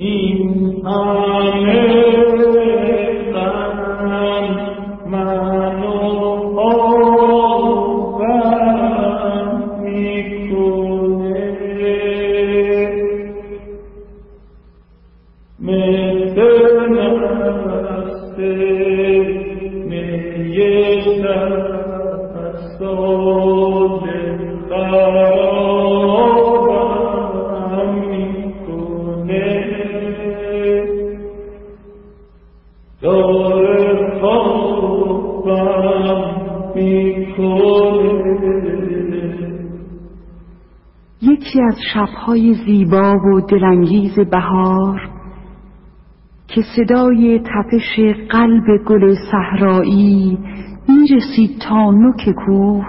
این همه منو آبم میکنه مثل نسته میشتر سال خرابم میکنه داره خوابم میکنه. یکی از شب‌های زیبا و دلانگیز بهار که صدای تپش قلب گل صحرایی میرسید تا نوک کوه،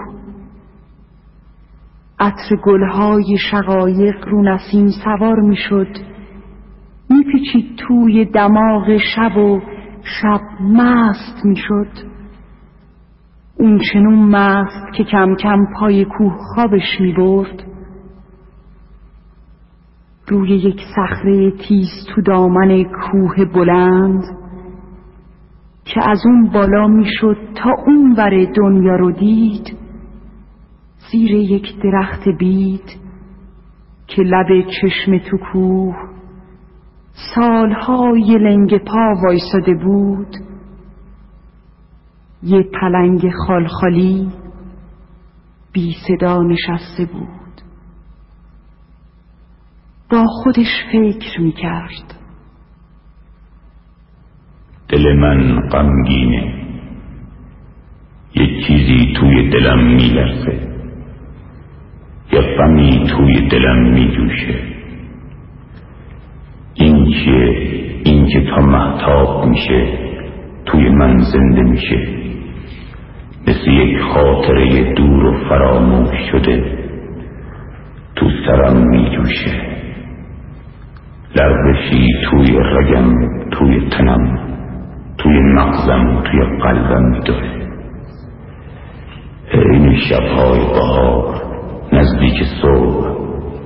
عطر گلهای شقایق رو نسیم سوار میشد، میپیچید توی دماغ شب و شب مست میشد. اون چنون مست که کم کم پای کوه خوابش میبرد. روی یک صخره تیز تو دامن کوه بلند که از اون بالا میشد تا اون ور دنیا رو دید، زیر یک درخت بید که لب چشم تو کوه سالهای لنگ پا وایساده بود، یه پلنگ خالخالی بی صدا نشسته بود. با خودش فکر میکرد. دل من غمگینه، یک چیزی توی دلم میلرزه، یه غمی توی دلم میجوشه. این چیه؟ این که تا مهتاب میشه توی من زنده میشه، مثل یک خاطره دور و فراموش شده تو سرم میجوشه. لرزشی توی رگم، توی تنم، توی مغزم، توی قلبم میدوه. این شبهای بهار نزدیک صبح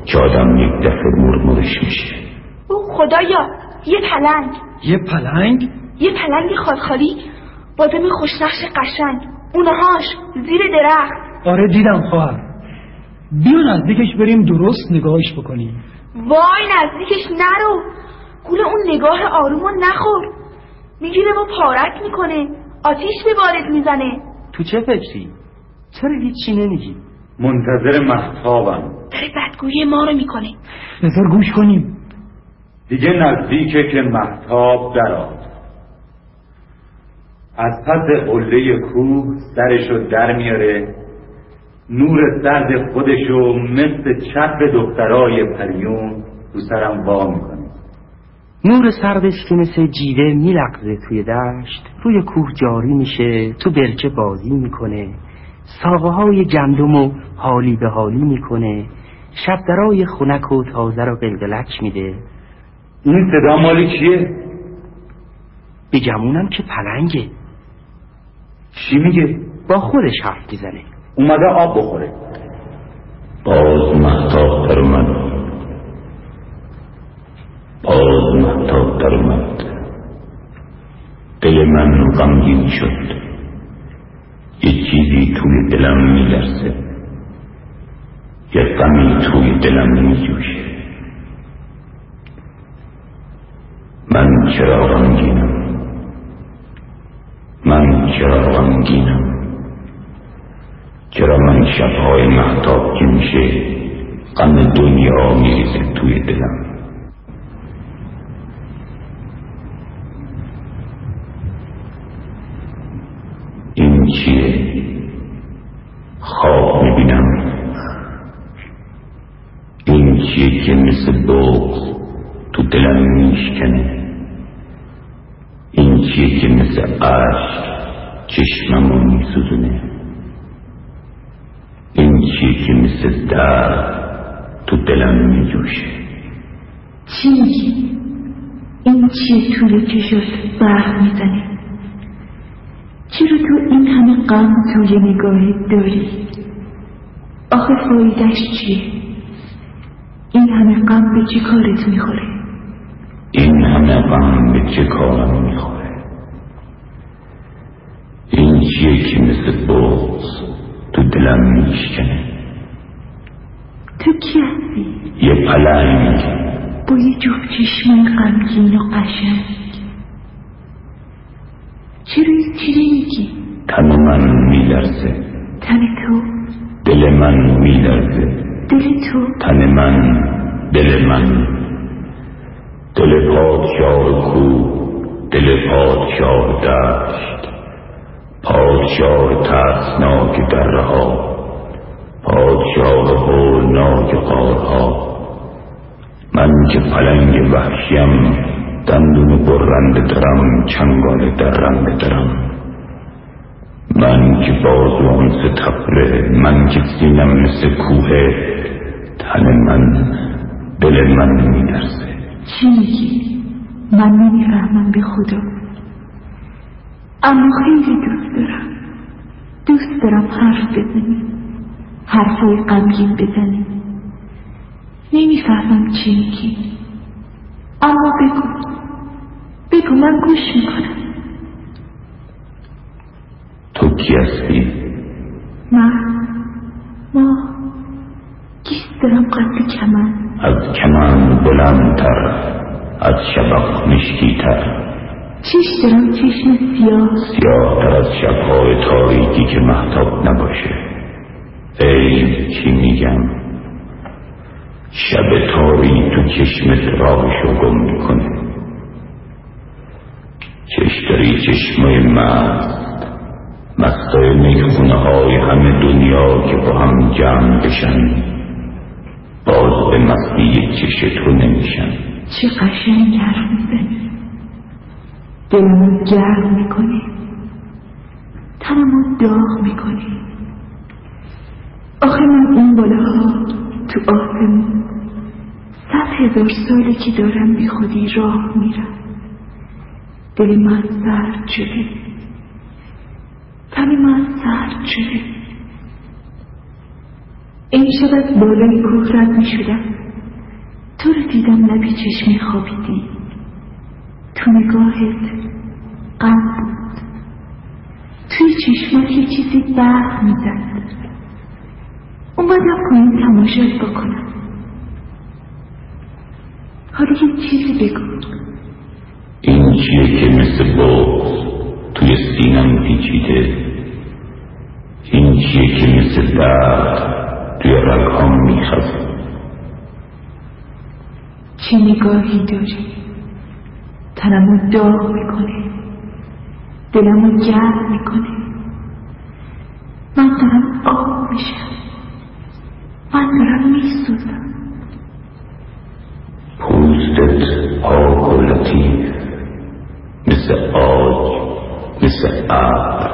که آدم یک دفعه مرمورش میشه. او خدایا، یه پلنگ. یه پلنگ؟ یه پلنگ خالخالی با دم خوشنقش قشنگ، اونهاش زیر درخت. آره دیدم خواهر. بیا نزدیکش بریم درست نگاهش بکنیم. وای نزدیکش نرو، گول اون نگاه آرومو نخور، میگیره و پارک میکنه، آتیش به بارت میزنه. تو چه فکری؟ چرا هیچی نمیگی؟ منتظر مهتابم. داره بدگویی ما رو میکنه. بذار گوش کنیم. دیگه نزدیکه که مهتاب درآد. از پس قله کوه سرشو در میاره، نور سرد خودشو مثل چتر دخترای پریون تو سرم وا میکنه. نور سردش که مثل جیوه میلغزه توی دشت، روی کوه جاری میشه، تو برکه بازی میکنه، ساقه های گندمو حالی به حالی میکنه، شبدرای خنک و تازه رو قلقلک میده. این صدا مالی چیه؟ بگمونم که پلنگه. چی میگه؟ با خودش حرف میزنه. اومده آب بخوره. باز مهتاب در اومد، باز مهتاب در اومد. دل من غمگین شد، یه چیزی توی دلم میلرزه، یه غمی توی دلم میجوشه. من چرا غمگینم؟ من چرا غمگینم؟ چرا من شبهای مهتاب که میشه غم دنیا میریزه توی دلم؟ این چیه؟ خواب میبینم. این چیه که مثل بغض تو دلم میشکنه؟ این چیه که مثل اشک چشممو میسوزونه؟ این چیه که مثل درد تو دلم میجوشه؟ چی میگی؟ این چیه توی چشات برق میزنه؟ چرا تو این همه غم توی نگاهت داری؟ آخه فایدهش چیه؟ این همه غم به چی کارت میخوره؟ این غم به چه کارم میخوره؟ این چیه که مثل بغض تو دلم میشکنه؟ تو کی هستی؟ یه پلنگ با یه جفت چشمه غمگین و قشنگ. چرا هیچی نمیگی؟ تن من میلرزه. تن تو؟ دل من میلرزه. دل تو؟ تن من، دل من. دل پادشاه کو، دل پادشاه دشت، پادشاه ترسناک درها، پادشاه هولناک غارها. من که پلنگ وحشیم، دندون برنده درم، چنگال درنده درم. من که بازوام ستبره، من که سینم مثل کوه، تن من، دل من می‌لرزه. چی میگی؟ من نمیفهمم به خدا. اما خیلی دوست دارم حرف بزنیم، حرفای غمگین بزنیم. نمیفهمم چی میگی، اما بگو من گوش میکنم. تو کی هستی؟ ما گیست دارم قد کمن، از کمن بلندتر، از شبق مشکیتر. چش دارم چشم سیاه تر از شبهای تاریکی که مهتاب نباشه. ای چی میگم؟ شب تاری تو چشمت راهشو گم میکنه. چشتری چشمای مستای میخونه های همه دنیا که با هم جمع بشن، باز به مستی چش تو نمیشن. چه قشنگ حرف میزنی، دلمو گرم میکنی، تنمو داغ میکنی. آخه من این بالاها تو آسمون 100,000 ساله که دارم بی خودی راه میرم. دل من سرد شده، تن من سرد شده. امشب از بالای کوه رد میشدم، تو رو دیدم لب چشمی خوابیدی. تو نگاهت غم بود، توی چشمات یه چیزی برق میزد. اومدم پایین تماشات بکنم. حالا یه چیزی بگو. این چیه که مثل بغض توی سینم پیچیده؟ این چیه که مثل درد توی رگهام میخزه؟ چه نگاهی داری، تنمو داغ میکنه، دلمو گرم میکنه. من دارم آب میشم، من دارم میسوزم. پوستت پاک و لطیف، مثل آج، مثل ابر،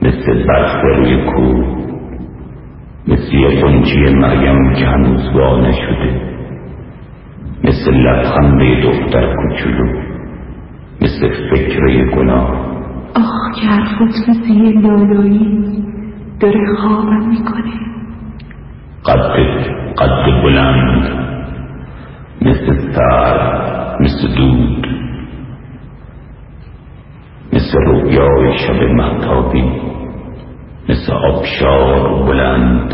مثل برف روی کوه، مثل یه غنچه مریم که هنوز وا نشده، مثل لبخنده دختر کوچولو، مثل فکر گناه. آخ که حرفت مثل یه لالایی داره خوابم میکنه. قد بلند، مثل سر، مثل دود، مثل رویای شب مهتابی، مثل آبشار بلند،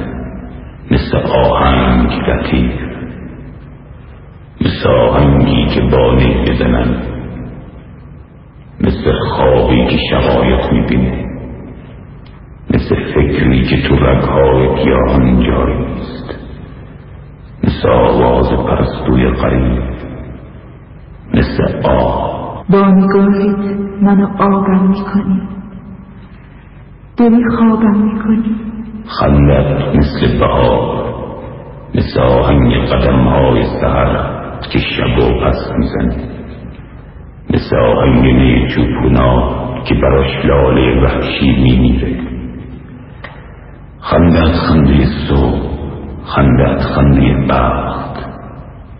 مثل آهنگ لطیف، مثل آهنگی که بانی بزنن، مثل خوابی که شقایق میبینه، مثل فکری که تو رگهای گیاهان جاری است، مثل آواز پرستوی قریب، مثل آه. با نگاهت منو آبم میکنی، دلی خوابم میکنی. خندت مثل بهار، مثل آهنگ قدمهای سحر که شب و پس میزنه، مثل آهنگ نیچوپونا که براش لاله وحشی میمیره. خندت خنده صبح، خندت خنده بخت،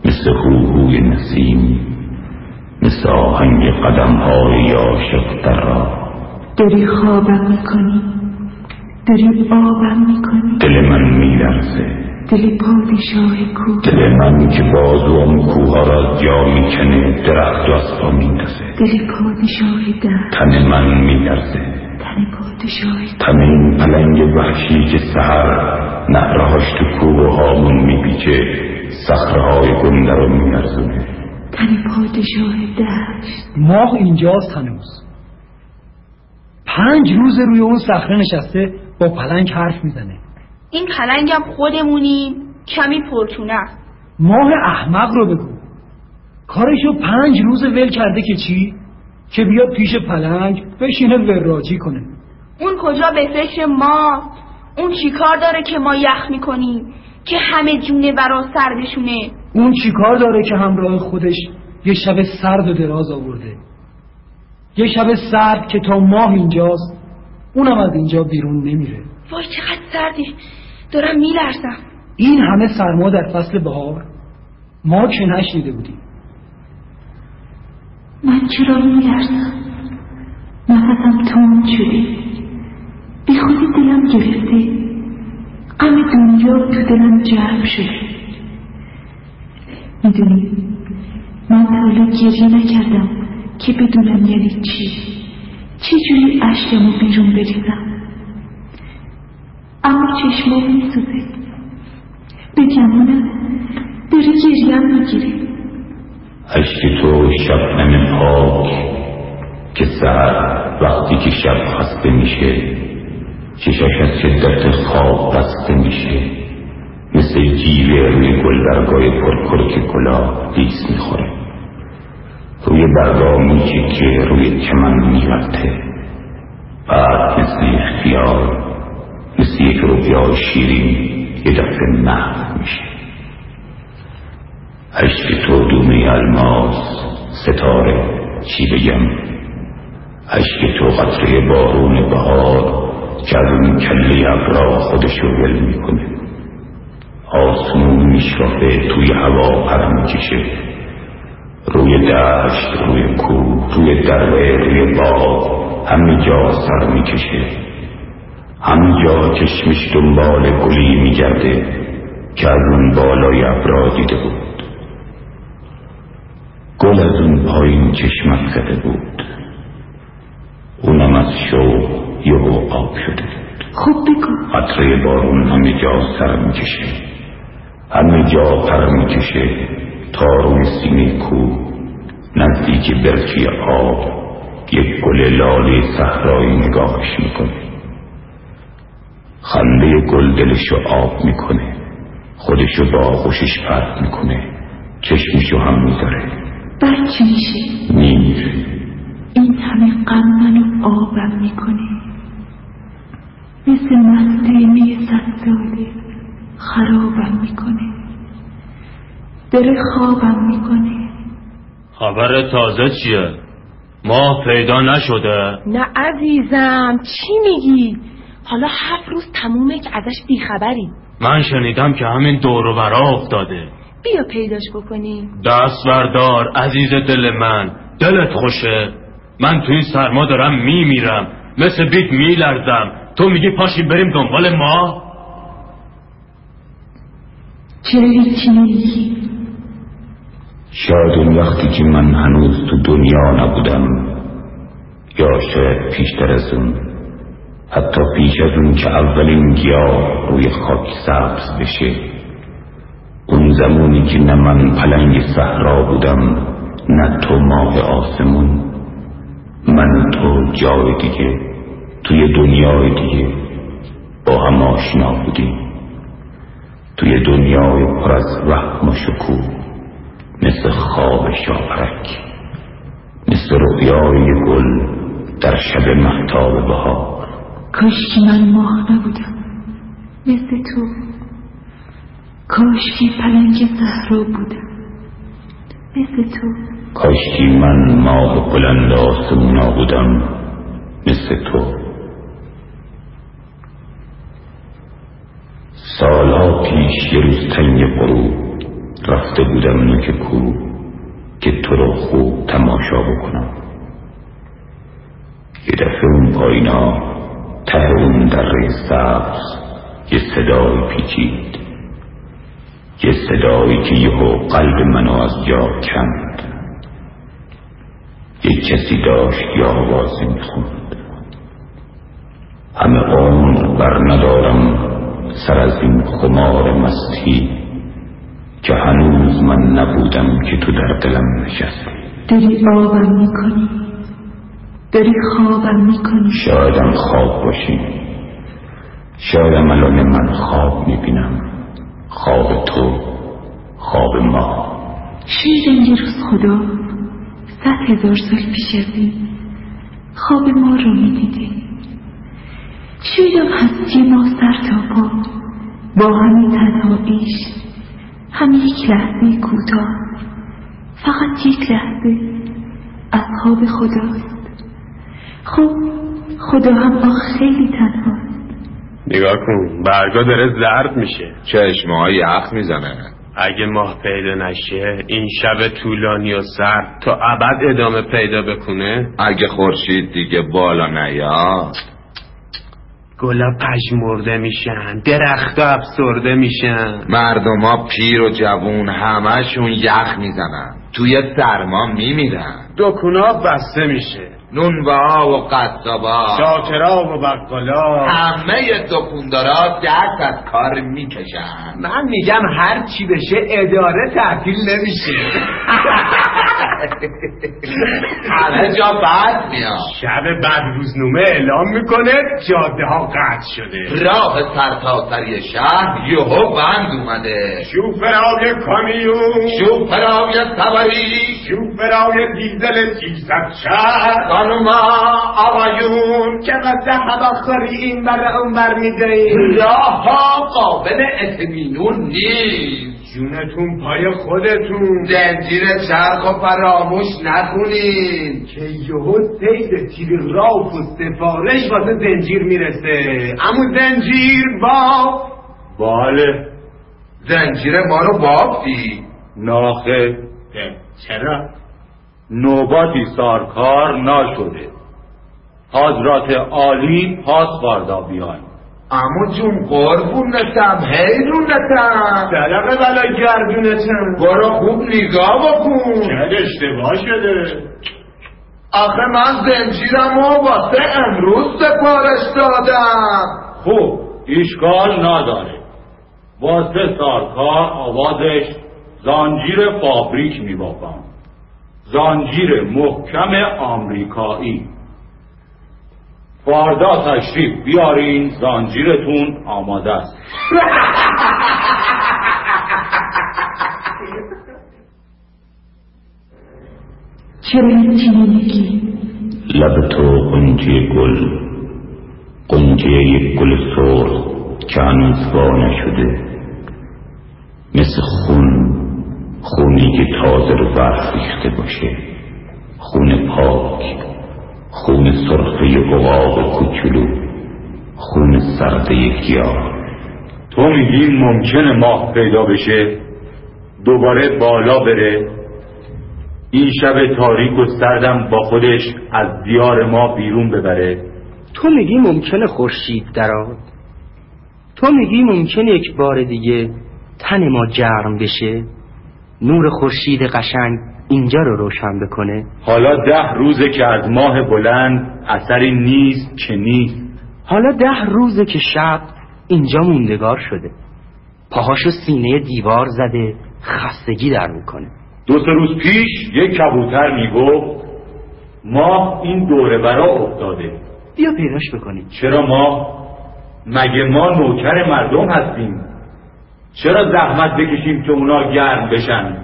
مثل هوهوی نسیم، مثل آهنگ قدمهای عاشق در راه. داری خوابم میکنی، داری آبم میکنی. دل من میلرزه، دل پادشاه کوه، دل من که بازوام کوها را جا میکنه، درخت و از پا میندازه. دل پادشاه درخت، تن من میلرزه. تن پادشاه، تن این پلنگ وحشی که سحر نعرهاش تو کوه و هامون میپیچه، صخره‌های گنده رو میلرزونه. تن پادشاه دشت. ماه اینجاست هنوز. 5 روز روی اون صخره نشسته با پلنگ حرف میزنه. این پلنگم خودمونیم، کمی پرچونه است. ماه احمق رو بگو. کارشو 5 روز ول کرده که چی؟ که بیاد پیش پلنگ بشینه وراجی کنه. اون کجا به فکر ما؟ اون چی کار داره که ما یخ میکنیم که همه جونه برا سردشونه؟ اون چی کار داره که همراه خودش یه شب سرد و دراز آورده؟ یه شب سرد که تا ماه اینجاست، اونم از اینجا بیرون نمیره. وای چقدر سردی، دارم میلرزم. این همه سرما در فصل بهار ما که نشنیده بودیم. من چرا میلرزم؟ نفسم تند شده، بی خودی دلم گرفته، غم دنیا تو دلم جمع شده. میدونی من تا حالا گریه نکردم که بدونم یعنی چی جوری اشکمو بیرون بریزم، اما چشمم میسوزه، به گمونم داره گریم میگیره. اشک تو شبنم پاک که سحر وقتی که شب خسته میشه، چشاش از شدت خواب بسته میشه، مثل جیوه روی گلبرگای پرکرک گلاب لیس میخوره، روی برگا میچکه، روی چمن میرفته، بعد مثل یک خیال، مثل یک رویا شیرین یه دفعه محو میشه. عشق تو دومه الماس، ستاره چی بگم، عشق تو قطره بارون بهار که از اون کله ابرا خودشو ول میکنه، آسمون میشرفه توی هوا پر میکشه، روی دشت، روی کوه، روی دره، روی باغ، همه جا سر میکشه، همه جا چشمش دنبال گلی میگرده که از اون بالای ابرا دیده بود. گل از اون پایین چشمک زده بود، اونم از شوق یهو آب شده بود. خب بگو. قطره بارون همه جا سر میکشه، همه جا پر میکشه، تا روی سینه کوه نزدیک برچی آب یک گل لاله صحرایی نگاهش میکنه. خنده گل دلشو آب میکنه، خودشو با آغوشش پرت میکنه، چشمشو هم میذاره. بعد چی میشه؟ میمیره. این همه غم منو آبم میکنه، مثل مستهمی 100 ساله خرابم میکنه، داره خوابم میکنه. خبر تازه چیه؟ ماه پیدا نشده؟ نه عزیزم، چی میگی؟ حالا 7 روز تمومه که ازش بیخبری. من شنیدم که همین دور و برا افتاده. بیا پیداش بکنیم. دست بردار عزیز دل من، دلت خوشه؟ من تو این سرما دارم میمیرم، مثل بیت میلرزم، تو میگی پاشیم بریم دنبال ماه؟ چرا هیچی نمیگی؟ شاید اون وقتی که من هنوز تو دنیا نبودم، یا شاید پیشتر از اون، حتی پیش از اون که اولین گیاه روی خاک سبز بشه، اون زمانی که نه من پلنگ صحرا بودم نه تو ماه آسمون، من تو جای دیگه، توی دنیای دیگه با هم آشنا بودیم، توی دنیای پر از وهم و شکوه، مثل خواب شاپرک، مثل رویای گل در شب مهتاب بهار. کاش که من ماه نبودم مثل تو، کاش که پلنگ صحرا بودم مثل تو، کاش که من ماه بلند آسمونا بودم مثل تو. سالها پیش یه روز تنگ غروب رفته بودم نوک کوه که تو رو خوب تماشا بکنم. یه دفعه اون پایینا ته اون دره سبز یه صدای پیچید، یه صدایی که یهو قلب منو از جا کند. یک کسی داشت یه آوازی میخوند: همه عمر بر ندارم سر از این خمار مستی، که هنوز من نبودم که تو در دلم نشستی. داری آبم میکنی، داری خوابم میکنی. شایدم خواب باشی، شایدم الان من خواب میبینم، خواب تو، خواب ما. شیرین یه روز خدا 100,000 سال پیش از این خواب ما رو میدیده. شیرین هستی ما سر تا پا با همین تنهاییش، همین یک لحظه کوتاه، فقط یک لحظه از خواب خداست. خب خدا هم با خیلی تنهاست. نگاه کن، برگا داره زرد میشه، چشمه‌های یخ میزنه. اگه ماه پیدا نشه این شب طولانی و سرد تا ابد ادامه پیدا بکنه، اگه خورشید دیگه بالا نیاد، گلا پژمرده میشن، درختا افسرده میشن، مردما پیر و جوون همه‌شون یخ میزنن، توی سرما میمیرن، دکونا بسته میشه، نونوا و قصابا، شاکرا و بقالا، همه دکوندارا دست از کار میکشن. من میگم هر چی بشه اداره تعطیل نمیشه. همه جا بد میاد. شب بعد روزنامه اعلام میکنه جاده ها قطع شده، راه سرتاسری شهر یهو بند اومده، شوفرای کامیون، شوفرای سواری، شوفرای دیزل 300 شهر، خانوما آقایون که قصد هواخوری این بر اون بر میدهیم، راه ها قابل اطمینون نیست. جونتون پای خودتون، زنجیر چرخ و فراموش نکنین که یهو سید تیلگراف و سفارش واسه زنجیر میرسه. امو زنجیر بله. زنجیر ما رو بافتی؟ ناخه چرا؟ نوباتی سارکار نشده. حضرت عالی پاس فردا بیان. امو جون قربونتم، حیرونتم، دلقه بلا گردونتم، برو خوب نگاه بکن. شاید اشتباه شده. آخه من زنجیرمو واسه امروز سفارش دادم. خوب، اشکال نداره. واسه سارکار آوازش زنجیر فابریک میبافم، زنجیر محکم آمریکایی. فردا تشریف بیارین، زنجیرتون آماده است. چرا هیچی نمیگی؟ لب تو قنچه گل، قنچه یک گل سرخ که هنوز وا نشده، مثل خونی که تازه رو برف ریخته باشه، خون پاک، خون سرخه عقاب کوچولو، خون سرد گیاه. تو میگی ممکنه ماه پیدا بشه، دوباره بالا بره، این شب تاریک و سردم با خودش از دیار ما بیرون ببره؟ تو میگی ممکنه خورشید درآد، تو میگی ممکنه یک بار دیگه تن ما گرم بشه، نور خورشید قشنگ اینجا رو روشن بکنه. حالا 10 روزه که از ماه بلند اثری نیست که نیست. حالا 10 روزه که شب اینجا موندگار شده، پاهاشو سینه دیوار زده، خستگی در میکنه. 2-3 روز پیش یک کبوتر میگفت ماه این دوره برا افتاده. بیا پیداش بکنیم. چرا مگه ما نوکر مردم هستیم؟ چرا زحمت بکشیم که اونا گرم بشن؟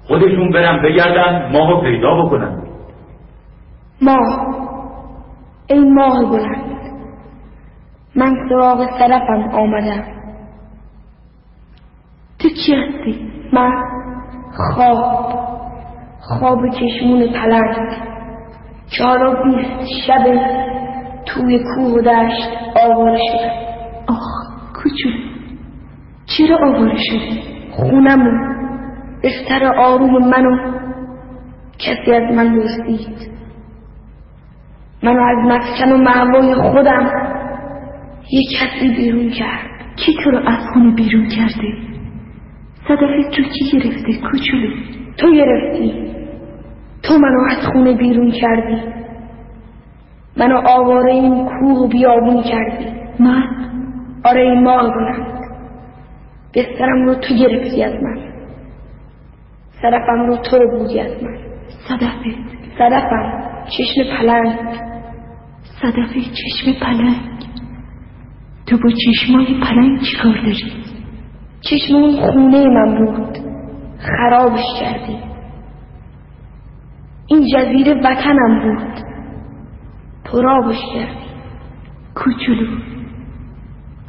خودشون برن بگردن ماهو پیدا بکنن. ماه، ای ماه بلند، من سراغ سلفم آمدم. تو کی هستی؟ من خواب چشمون پلنگ که حالا 20 شب توی کوه و دشت آواره شدم. آخ کوچولو، چرا آواره شدی؟ خونمو، بستر آروم منو کسی از من دزدید. منو از مسکن و مأوای خودم یک کسی بیرون کرد. کی تو رو از خونه بیرون کرده؟ صدف تو کی گرفته کوچولو؟ تو گرفتی. تو منو از خونه بیرون کردی. منو آواره این کوه و بیابون کردی. من؟ آره این ماه بلند. بسترم رو تو گرفتی از من. صدفم رو تو رو بودی از من. صدفم چشم پلنگ. صدف چشم پلنگ؟ تو با چشمای پلنگ چی کار داری؟ چشم اون خونه من بود، خرابش کردی. این جزیره وطنم بود، پرابش کردی. کوچولو،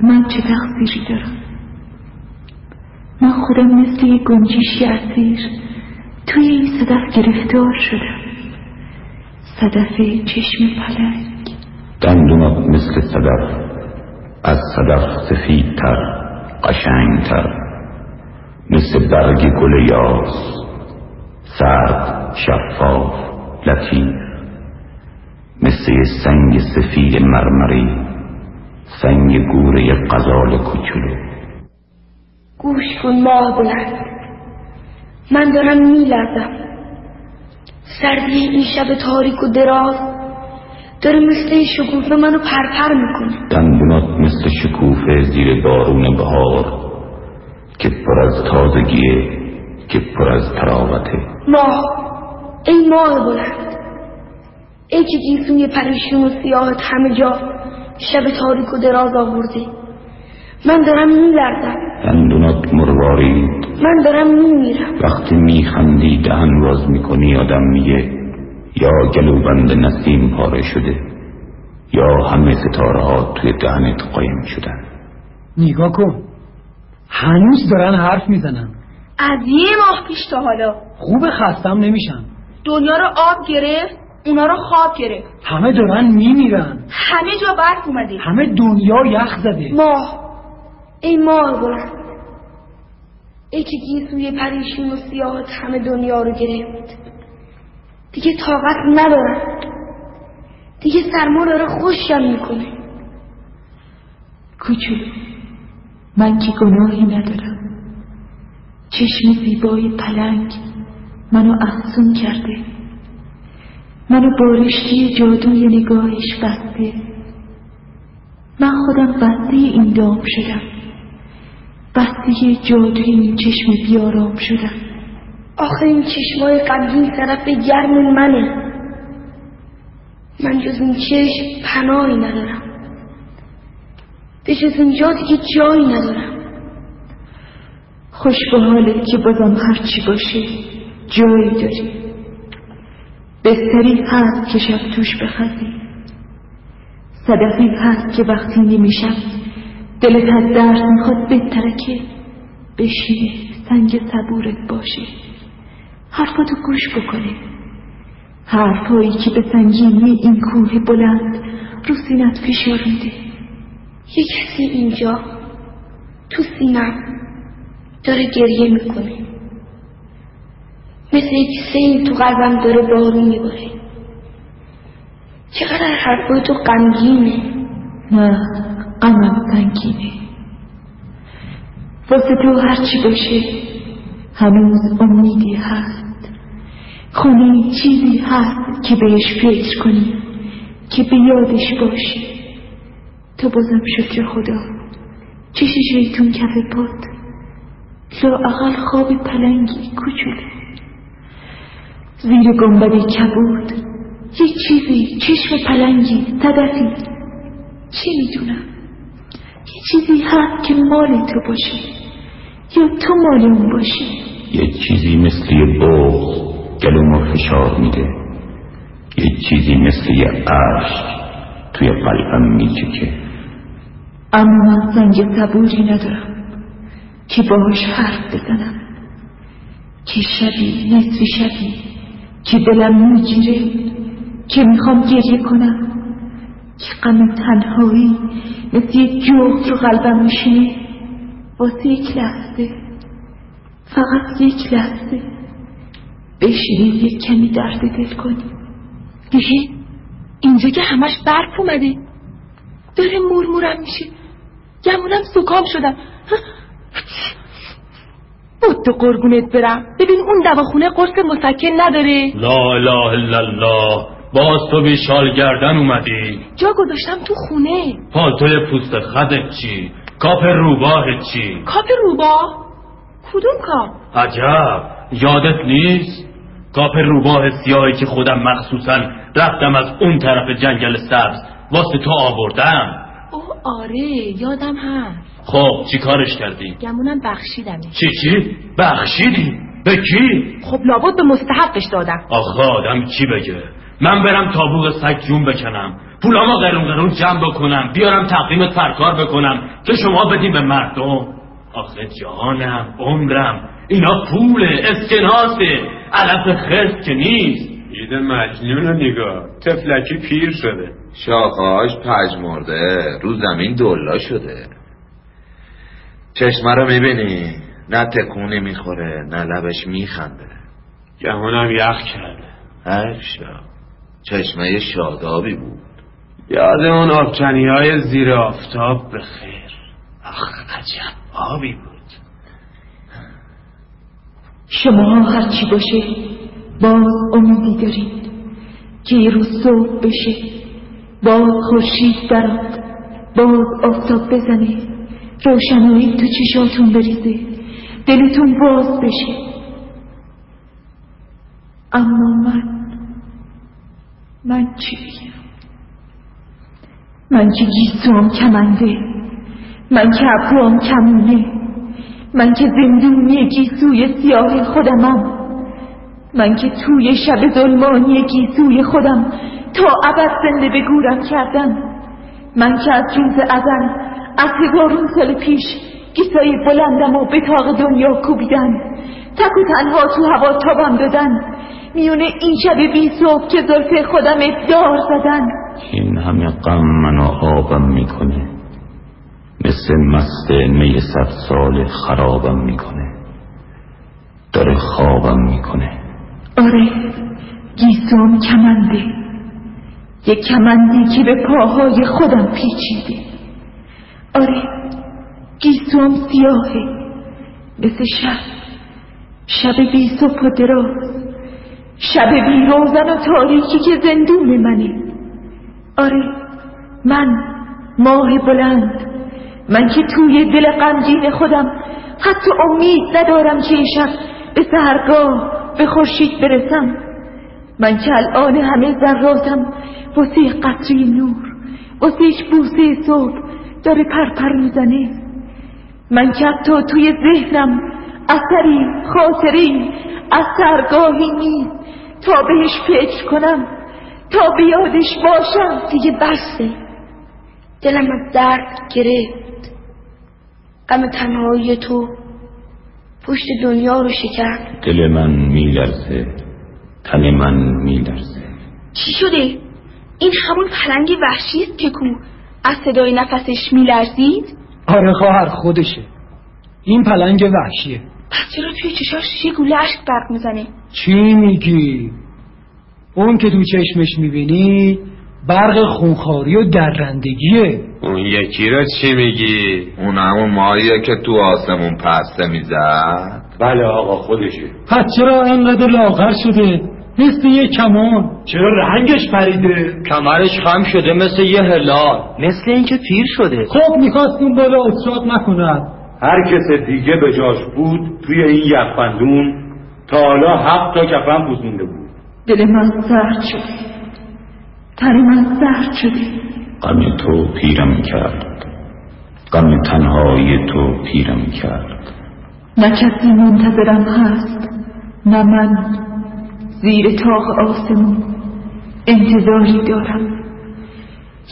من چه تقصیری دارم؟ من خودم مثل یک گنجشی اسیر توی این صدف گرفتار شدم. صدف چشم پلنگ. دندونات مثل صدف، از صدف سفیدتر، قشنگتر، مثل برگ گل یاس، سرد، شفاف، لطیف، مثل یه سنگ سفید مرمری، سنگ گوره غزال کوچولو. گوش کن ماه بلند، من دارم میلرزم. سردی این شب تاریک و دراز داره مثل شکوفه منو پرپر میکنه. دندونات مثل شکوفه زیر بارون بهار که پر از تازگیه، که پر از تراوته. ماه، ای ماه بلند، ای که گیسوی پریشون و سیاهت همه جا شب تاریک و دراز آورده. من دارم میلرزم. دندونات مروارید. من دارم میمیرم. وقتی میخندی دهن باز میکنی آدم میگه یا گلوبند نسیم پاره شده یا همه ستاره ها توی دهنت قایم شدن. نگاه کن، هنوز دارن حرف میزنن. از یه ماه پیش تا حالا. خوب خستم نمیشن. دنیا رو آب گرفت، اونا رو خواب گرفت. همه دارن میمیرن. همه جا برف اومده. همه دنیا یخ زده. ماه، ای ماه بلند، ای که گیسوی پریشون و سیاهت همه دنیا رو گرفت. دیگه طاقت ندارم. دیگه سرما داره خوشم میکنه. کوچولو، من که گناهی ندارم. چشم زیبای پلنگ منو افسون کرده، منو با رشته جادوی نگاهش بسته. من خودم بسته این دام شدم، بسته جادوی این چشم بیارام شدم. آخه این چشمای غمگین طرف گرم منه. من جز این چشم پناهی ندارم. به جز اینجا دیگه جایی ندارم. خوش به حالت که بازم هرچی باشه جایی داری. بستری هست که شب توش بخزی. صدفی هست که وقتی نمیشم دلت از درد میخواد بترکه بشینه سنگ صبورت باشه، حرفاتو گوش بکنه، حرفایی که به سنگینی این کوه بلند رو سینت فشار میده. یه کسی اینجا تو سینم داره گریه میکنه، مثل یک سیل تو قلبم داره بارون میباره. چقدر حرفای تو غمگینه. نه، غمم سنگینه. واسه تو هرچی باشه هنوز امیدی هست. خونه چیزی هست که بهش فکر کنی، که به یادش باشی. تو بازم شکر خدا چش شیطون کف پات، لااقل خواب پلنگی کوچولو زیر گنبد کبود، یک چیزی، چشم پلنگی، صدفی، چه میدونم، یه چیزی هست که مال تو باشه یا تو مال اون باشی. یه چیزی مثل یه بغض گلومو فشار میده، یه چیزی مثل یه عشق توی قلبم میچکه. اما من سنگ صبوری ندارم که باهاش حرف بزنم، که شبی نصف شبی که دلم میگیره، که میخوام گریه کنم، که غم تنهایی مثل یک جغد رو قلبم میشینه واسه یک لحظه، فقط یک لحظه بشینیم یک کمی درد دل کنیم. دیگه اینجا که همش برف اومده، داره مرمورم میشه، گمونم زکام شدم. بود قربونت برم. ببین اون دواخونه قرص مسکن نداره. لا اله الا الله. باز تو بی شال گردن اومدی؟ جا گذاشتم تو خونه. پالتوی پوست خدت چی؟ کاپ روباهت چی؟ کاپ روباه؟ کدوم کاپ؟ عجب یادت نیست؟ کاپ روباه سیاهی که خودم مخصوصا رفتم از اون طرف جنگل سبز واسه تو آوردم. اوه آره یادم هست. خب چی کارش کردی؟ گمونم بخشیدمش. چی؟ بخشیدی؟ به کی؟ خب لابد به مستحقش دادم. آخه آدم چی بگه؟ من برم تابوق سگ جون بکنم، پولامو قرون جمع بکنم، بیارم تقدیم سرکار بکنم که شما بدین به مردم؟ آخه جانم عمرم اینا پوله، اسکناسه، علف خرس که نیست. ایده مجنون رو نگاه، تفلکی پیر شده، شاخهاش پژمرده، رو زمین دلا شده. چشمه رو میبینی؟ نه تکونی میخوره نه لبش میخنده. گمونم یخ کرده. هرشا چشمه شادابی بود. یاد اون آبچنی های زیر آفتاب بخیر. آخ عجب آبی بود. شما هرچی باشه باز امیدی دارید که یه روز صبح بشه، باز خورشید درآد، باز آفتاب بزنه، روشنایی تو چشاتون بریزه، دلتون باز بشه. اما من چی بگم؟ من که گیسوام کمنده، من که ابروام کمونه، من که زندونی گیسوی سیاه خودمم، من که توی شب ظلمانی گیسوی خودم تا ابد زنده به گورم کردم، من که از روز ازل از 1000 سال پیش گیسای بلندم و به طاق دنیا کوبیدن، تک و تنها تو هوا تابم دادن، میونه این شب بی صبح که زلف خودم دار زدن. این همه غم منو آبم میکنه، مثل مست می 100 سال خرابم میکنه، داره خوابم میکنه. آره گیسوم کمنده، یک کمندی که به پاهای خودم پیچیده. آره گیسوم سیاهه مثل شب بی صبح و دراز، شب بی روزن و تاریکی که زندون منه. آره من ماه بلند، من که توی دل غمگین خودم حتی امید ندارم که شب به سحرگاه به خورشید برسم، من که الان همه ذراتم واسه قطره نور، واسه بوسه صبح داره پرپر میزنه، من که حتی توی ذهنم اثری خاطری از سحرگاهی نیست تا بهش فکر کنم، تا بیادش باشم. دیگه بسه، دلم از درد گرفت، غم تنهایی تو پشت دنیا رو شکرد. دل من میلرزه، تن من میلرزه. چی شده؟ این همون پلنگ وحشیست که کو از صدای نفسش میلرزید؟ آره خواهر خودشه، این پلنگ وحشیه. پس چرا توی چشاش یه گوله اشک برق میزنه؟ چی میگی؟ اون که تو چشمش میبینی برق خونخواری و درندگیه. اون یکی رو چی میگی؟ اون همون ماهیه که تو آسمون پسته میزد. بله آقا خودشه. پس چرا انقدر لاغر شده؟ مثل یه کمان. چرا رنگش پریده؟ کمرش خم شده مثل یه هلال، مثل اینکه پیر شده. خب میخواستیم بالا اصرات نکند. هر کس دیگه به جاش بود توی این یخبندون تا حالا 7 تا کفن پوزونده بود. دل من سرد شده، تن من سرد شده. غم تو پیرم کرد، غم تنهایی تو پیرم کرد. نه کسی منتظرم هست، نه من زیر طاق آسمون انتظاری دارم،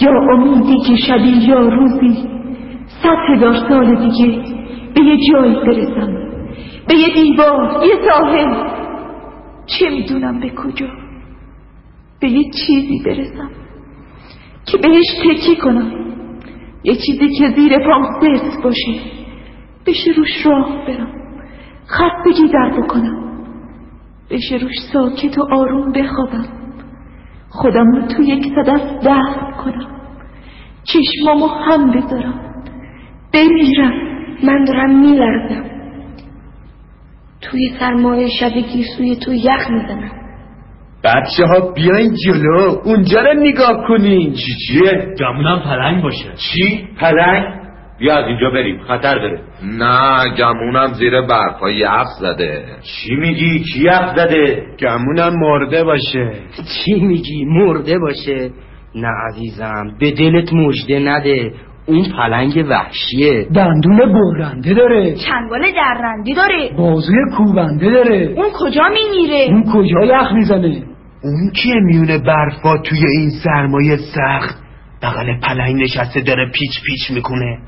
یا امیدی که شبی یا روزی 100,000 سال دیگه به یه جایی برسم، به یه دیوار، یه ساحل، چه میدونم به کجا، به یه چیزی برسم که بهش تکی کنم، یه چیزی که زیر پام سفت باشه، بشه روش راه برم، خستگی در بکنم، بشه روش ساکت و آروم بخوابم، خودم رو تو یک صدف دفن کنم، چشمامو هم بذارم، بمیرم. من دارم میلرزم، توی سرمایه شب گیسوی تو یخ میزنم. بچه ها بیاین جلو، اونجا رو نگاه کنین. چیه؟ گمونم پلنگ باشه. چی؟ پلنگ؟ بیا از اینجا بریم، خطر داره. نه، گمونم زیر برفا یخ زده. چی میگی؟ کی یخ زده؟ گمونم مرده باشه. چی میگی؟ مرده باشه؟ نه عزیزم، به دلت مژده نده، اون پلنگ وحشیه. دندون برنده داره، چنگال درنده داره، بازوی کوبنده داره. اون کجا میمیره؟ اون کجا یخ میزنه؟ اون که میونه برفا توی این سرمایه سخت بغل پلنگ نشسته داره پیچ پیچ میکنه.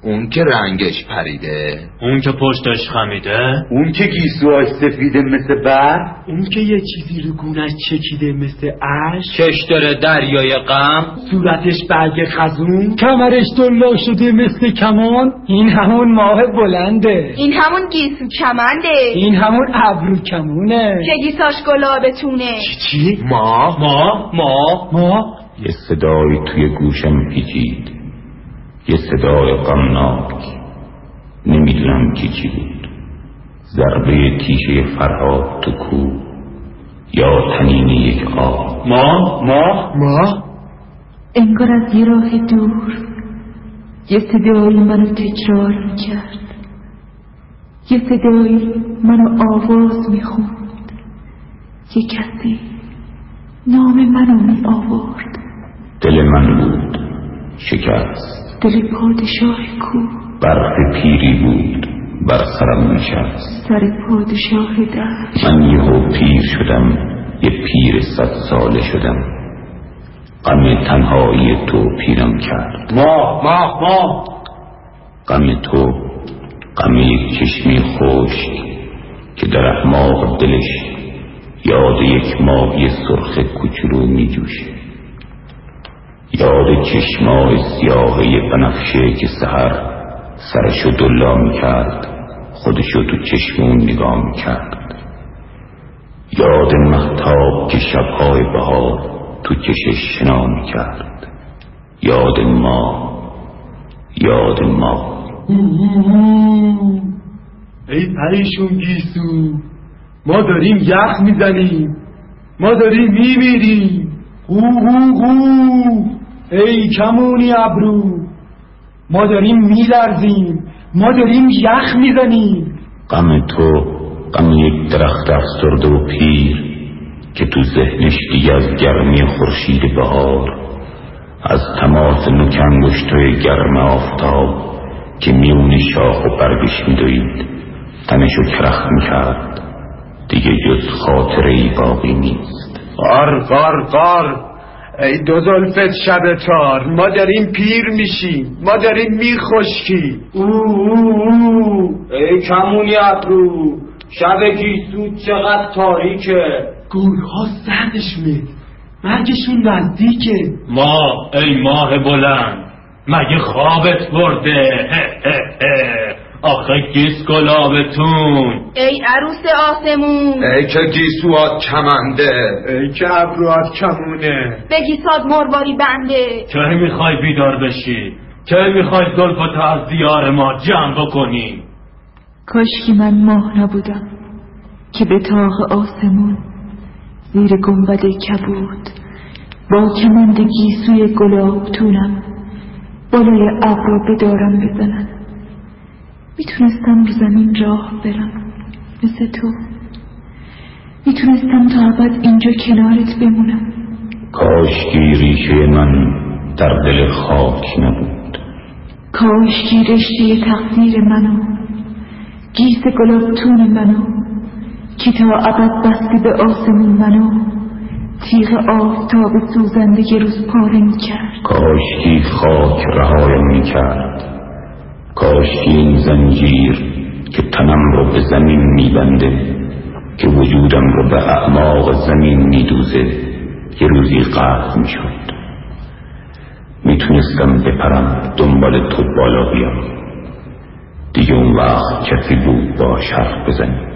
اون که رنگش پریده، اون که پشتش خمیده، اون که گیسوهاش سفیده مثل برف، اون که یه چیزی رو گونش چکیده مثل اشک، چش داره دریای غم، صورتش برگ خزون، کمرش دلا شده مثل کمان. این همون ماه بلنده، این همون گیسو کمنده، این همون ابرو کمونه که گیساش گلابتونه. چی؟ ما یه صدای توی گوشم پیچید، یه صدای غمناک، نمیدونم چی بود. ضربه تیشه فرهاد تو کوه یا تنین یک آب. ما انگار از یه راه دور یه صدایی منو تکرار میکرد، یه صدایی منو آواز میخوند، یه کسی نام منو می آورد. دل من بود شکست، دل پادشاه کوه، برف پیری بود بر سرم نشست. سر پادشاه دشت. من یهو پیر شدم، یه پیر 100 ساله شدم. غم تنهایی تو پیرم کرد. ما غم تو، غم یک چشمی خشک که در اعماق دلش یاد یک ماهی سرخ کوچولو می جوشه. یاد چشمای سیاهی بنفشه که سحر سرشو دلا می کرد، خودشو تو چشمون نگاه می کرد. یاد مهتاب که شبهای بهار تو چشش شنا می کرد. یاد ما ای پریشون گیسو، ما داریم یخ میزنیم، ما داریم میمیریم. ای کمونی ابرو، ما داریم میلرزیم، ما داریم یخ میزنیم. غم تو، غم یک درخت افسرده و پیر که تو ذهنش دیگه از گرمی خورشید بهار، از تماس نوک انگشتای گرم آفتاب که میون شاخ و برگش میدوید تنشو کرخ میکرد، دیگه جز خاطره‌ای باقی نیست. قار ای دو زلفت شب تار، ما داریم پیر میشیم، ما داریم میخشکی. ای کمونی ابرو، شب گیسو چقدر تاریکه. گورها سردشونه، مرگشون نزدیکه. ای ماه بلند، مگه خوابت برده؟ آخه گیس گلابتون. ای عروس آسمون، ای که گیسوات کمنده، ای که ابروات کمونه، به گیسات مرواری بنده. کی میخوای بیدار بشی؟ کی میخوای زلفتو از دیار ما جمع بکنی؟ کاش که من ماه نبودم که به طاق آسمون زیر گنبد کبود با کمند گیسوی گلابتونم بالای ابرو بدارم بزنن. میتونستم رو زمین راه برم مثل تو، میتونستم تا ابد اینجا کنارت بمونم. کاشکی ریشه من در دل خاک نبود، کاشکی رشته تقدیر منو، گیس گلابتون منو که تا ابد بسته به آسمون منو تیغ آفتاب سوزنده روز پاره میکرد. کاشکی خاک رهایم میکرد، کاشکی این زنجیر که تنم رو به زمین میبنده، که وجودم رو به اعماق زمین میدوزه، یه روزی قطع میشد. میتونستم بپرم دنبال تو بالا بیام، دیگه اون وقت کسی بود باش حرف بزنیم.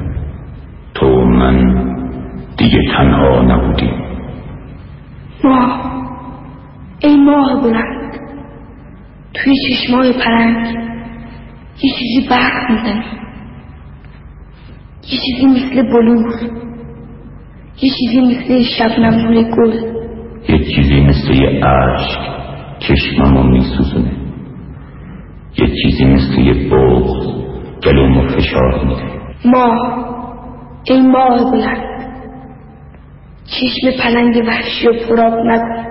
تو و من دیگه تنها نبودیم. ای ماه بلند، توی چشمای پلنگ یه چیزی برق میزنه، یه چیزی مثل بلور، یه چیزی مثل شبنم روی گل، یه چیزی مثل یه عشق چشممو میسوزونه، یه چیزی مثل یه بغض گلومو فشار میده. ای ماه بلند، چشم پلنگ وحشی و پراب نکن،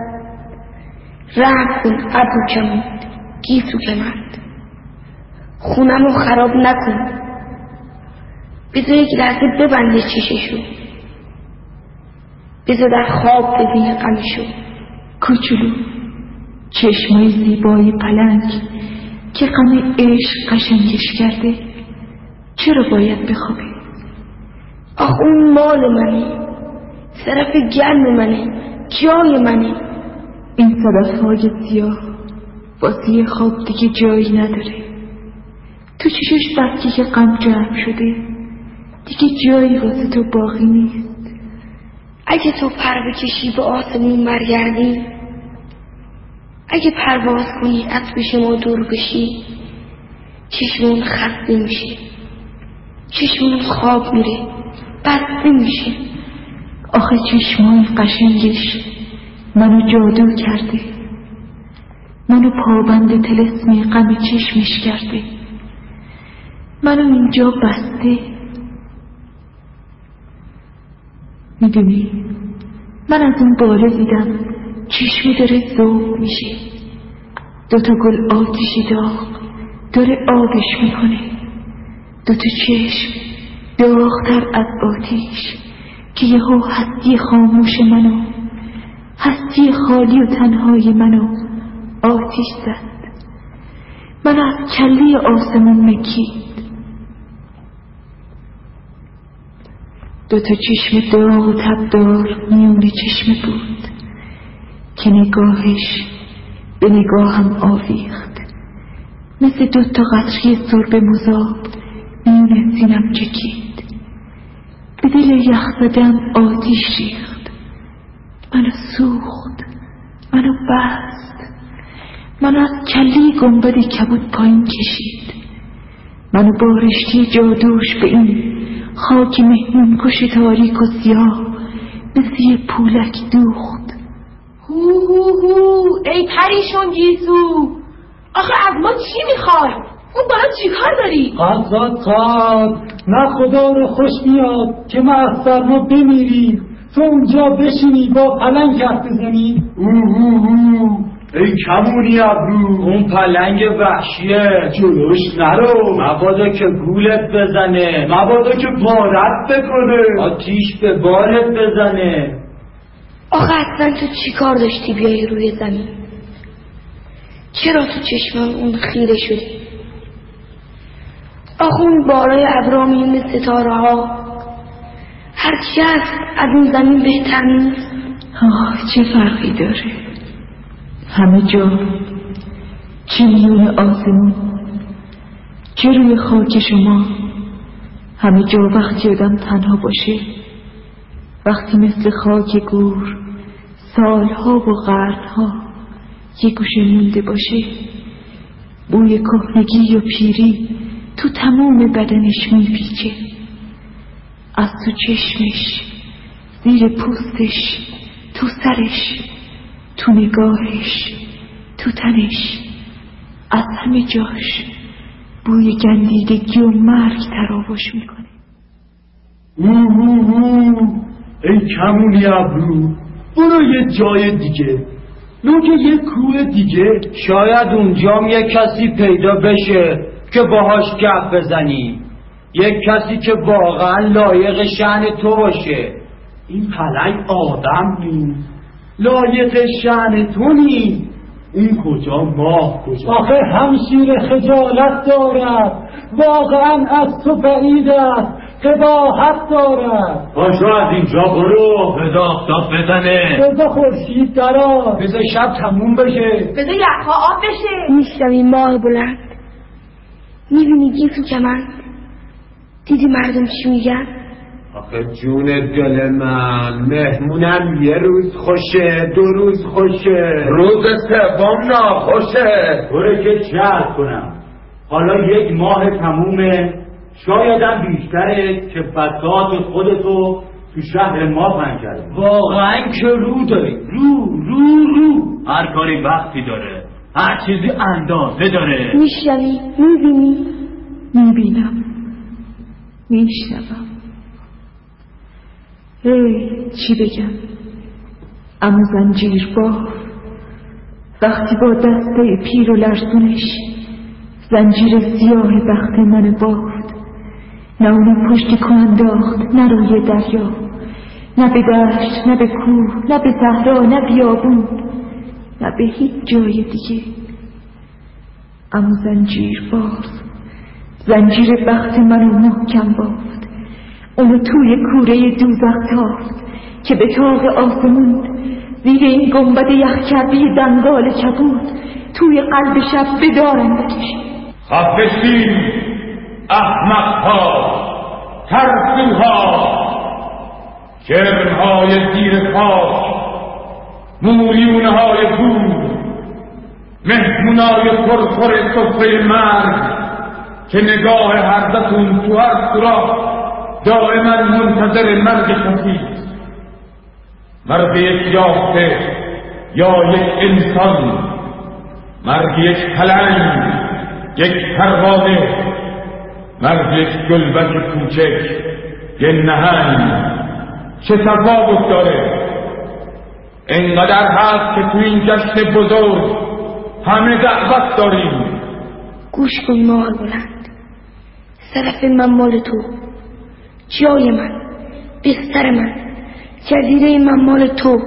رحم کن ابرو کمند گیسو کمند، خونمو خراب نکن، بذار یک لحظه ببنده چششو، بذار در خواب ببینه غمشو. کوچولو، چشمای زیبای پلنگ که غم عشق قشنگش کرده چرا باید بخوابه؟ آخ اون مال منه، طرف گرم منه، جای منه. این صدفهای سیاه واسه خواب دیگه جایی نداره. تو چشش وقتی که غم جمع شده دیگه جایی واسه تو باقی نیست. اگه تو پر بکشی به آسمون برگردی، اگه پرواز کنی از پیش ما دور بشی، چشمون خسته میشه، چشمون خواب میره، بسته میشه. آخه چشمای قشنگش منو جادو کرده، منو پابند طلسم غم چشمش کرده، منو اینجا بسته. میدونی من از اون بالا دیدم چشمی داره ذوب میشه، دوتا گل آتیشی داغ داره آبش میکنه، دوتا چشم داغتر از آتیش که یهو هستی خاموش منو، هستی خالی و تنهای منو آتیش زد. من از کله آسمون مکید. دوتا چشم داغ و تبدار میون چشم بود که نگاهش به نگاهم آویخت، مثل دوتا قطره سرب مذاب میون سینم چکید، به دل یخزده‌ام آتیش ریخت، منو سوخت، منو بست، منو از کله گنبد کبود پایین کشید، منو با رشته جادوش به این خاک مهمون کش تاریک و سیاه مثل یه پولک دوخت. هو ای پریشون گیسو، آخه از ما چی میخوای؟ اون بالا چی کار داری؟ قد نه خدا رو خوش میاد که ما از سرما بمیریم، تو اونجا بشینی با پلنگ حرف بزنی. ای کمونی ابرو، اون پلنگ وحشیه، جلوش نرو، مبادا که گولت بزنه، مبادا که بارت بکنه، آتیش به بالت بزنه. آخه اصلا تو چی کار داشتی بیایی روی زمین؟ چرا تو چشمم اون خیره شدی؟ آخه اون بالای ابرا میون ستاره ها هرچی هست از این زمین بهتر نیست؟ چه فرقی داره؟ همه جا، چه میون آسمون، چه روی خاک شما، همه جا وقتی آدم تنها باشه، وقتی مثل خاک گور سالها و قرنها یه گوشه مونده باشه، بوی کهنگی و پیری تو تمام بدنش میپیچه، از تو چشمش، زیر پوستش، تو سرش، تو نگاهش، تو تنش، از همه جاش بوی گندیدگی و مرگ تراوش میکنه. ای کمونی ابرو، برو یه جای دیگه، نوک یه کوه دیگه، شاید اونجام یه کسی پیدا بشه که باهاش گپ بزنی، یک کسی که واقعا لایق شأن تو باشه. این پلنگ آدم نیست، لایق شأن تو نیست. این کجا ماه کجا؟ آخه همشیر خجالت دارد، واقعا از تو بعید است، قباحت دارد. باشو از اینجا برو، بذار آفتاب بزنه، بذار خورشید درآد، بذار شب تموم بشه، بذار یخها آب بشه. میشنوی ماه بلند؟ میبینی گیسو کمند؟ دیدی مردم چی میگن؟ آخه جون دل من، مهمونم یه روز خوشه، 2 روز خوشه، روز سوم ناخوشه. برو که جهد کنم، حالا 1 ماه تمومه، شایدم بیشتره که فساد خودتو تو شهر ما پنج کرده. واقعا که رو داری، رو هر کاری وقتی داره، هر چیزی اندازه داره. میشنوی؟ میبینی؟ میبینم، میشنوم. چی بگم؟ اما زنجیرباف وقتی با دسته پیر و لرزونش زنجیر سیاه بخت من بافت، نه اونو پشت کو انداخت، نه روی دریا، نه به دشت، نه به کوه، نه به صحرا، نه بیابون، نه به هیچ جای دیگه. اما زنجیر بخت منو محکم بافت، اونو توی کوره دوزخ تافت که به طاق آسمون زیر این گنبد یخچربی دنگال کبود توی قلب شب بدارندش. خفه شین احمق‌ها، ترسوها، کرم‌های زیر خاک، موریونه‌های گور، مهمونای پرخور سفره مرگ که نگاه هر دتون تو هر سوراخ دائما منتظر مرگ شخصیست. مرگ یک یافته یا یک انسان، مرگ یک پلنگ، یک پروانه، مرگ یک گلبک کوچک، یک نهنگ، چه تفاوت داره؟ اینقدر هست که تو این جشن بزرگ همه دعوت داریم. گوش کن مال بلند، طرف من مال تو، جای من، بستر من، جزیره من مال تو،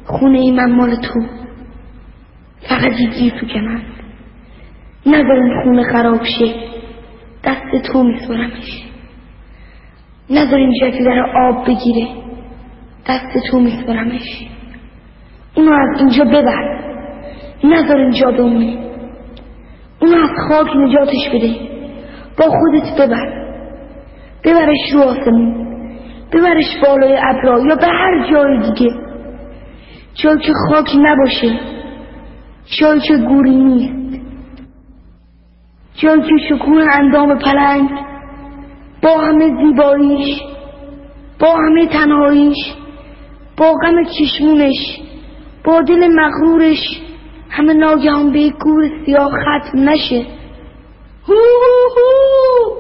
خونه من مال تو. فقط گیر تو کنند، نذار این خونه خراب شه، دست تو میسپرمش. نذار این جزیره رو آب بگیره، دست تو میسپرمش. اونو از اینجا ببر، نذار اینجا بمونه. اونو از خاک نجاتش بده، با خودت ببرش رو آسمون، ببرش بالای ابرا یا به هر جای دیگه، جایی که خاک نباشه، جایی که گوری نیست، جایی که شکوه اندام پلنگ با همه زیباییش، با همه تنهاییش، با غم چشمونش، با دل مغرورش، همه ناگهان به گور سیاه ختم نشه. هو هو هو،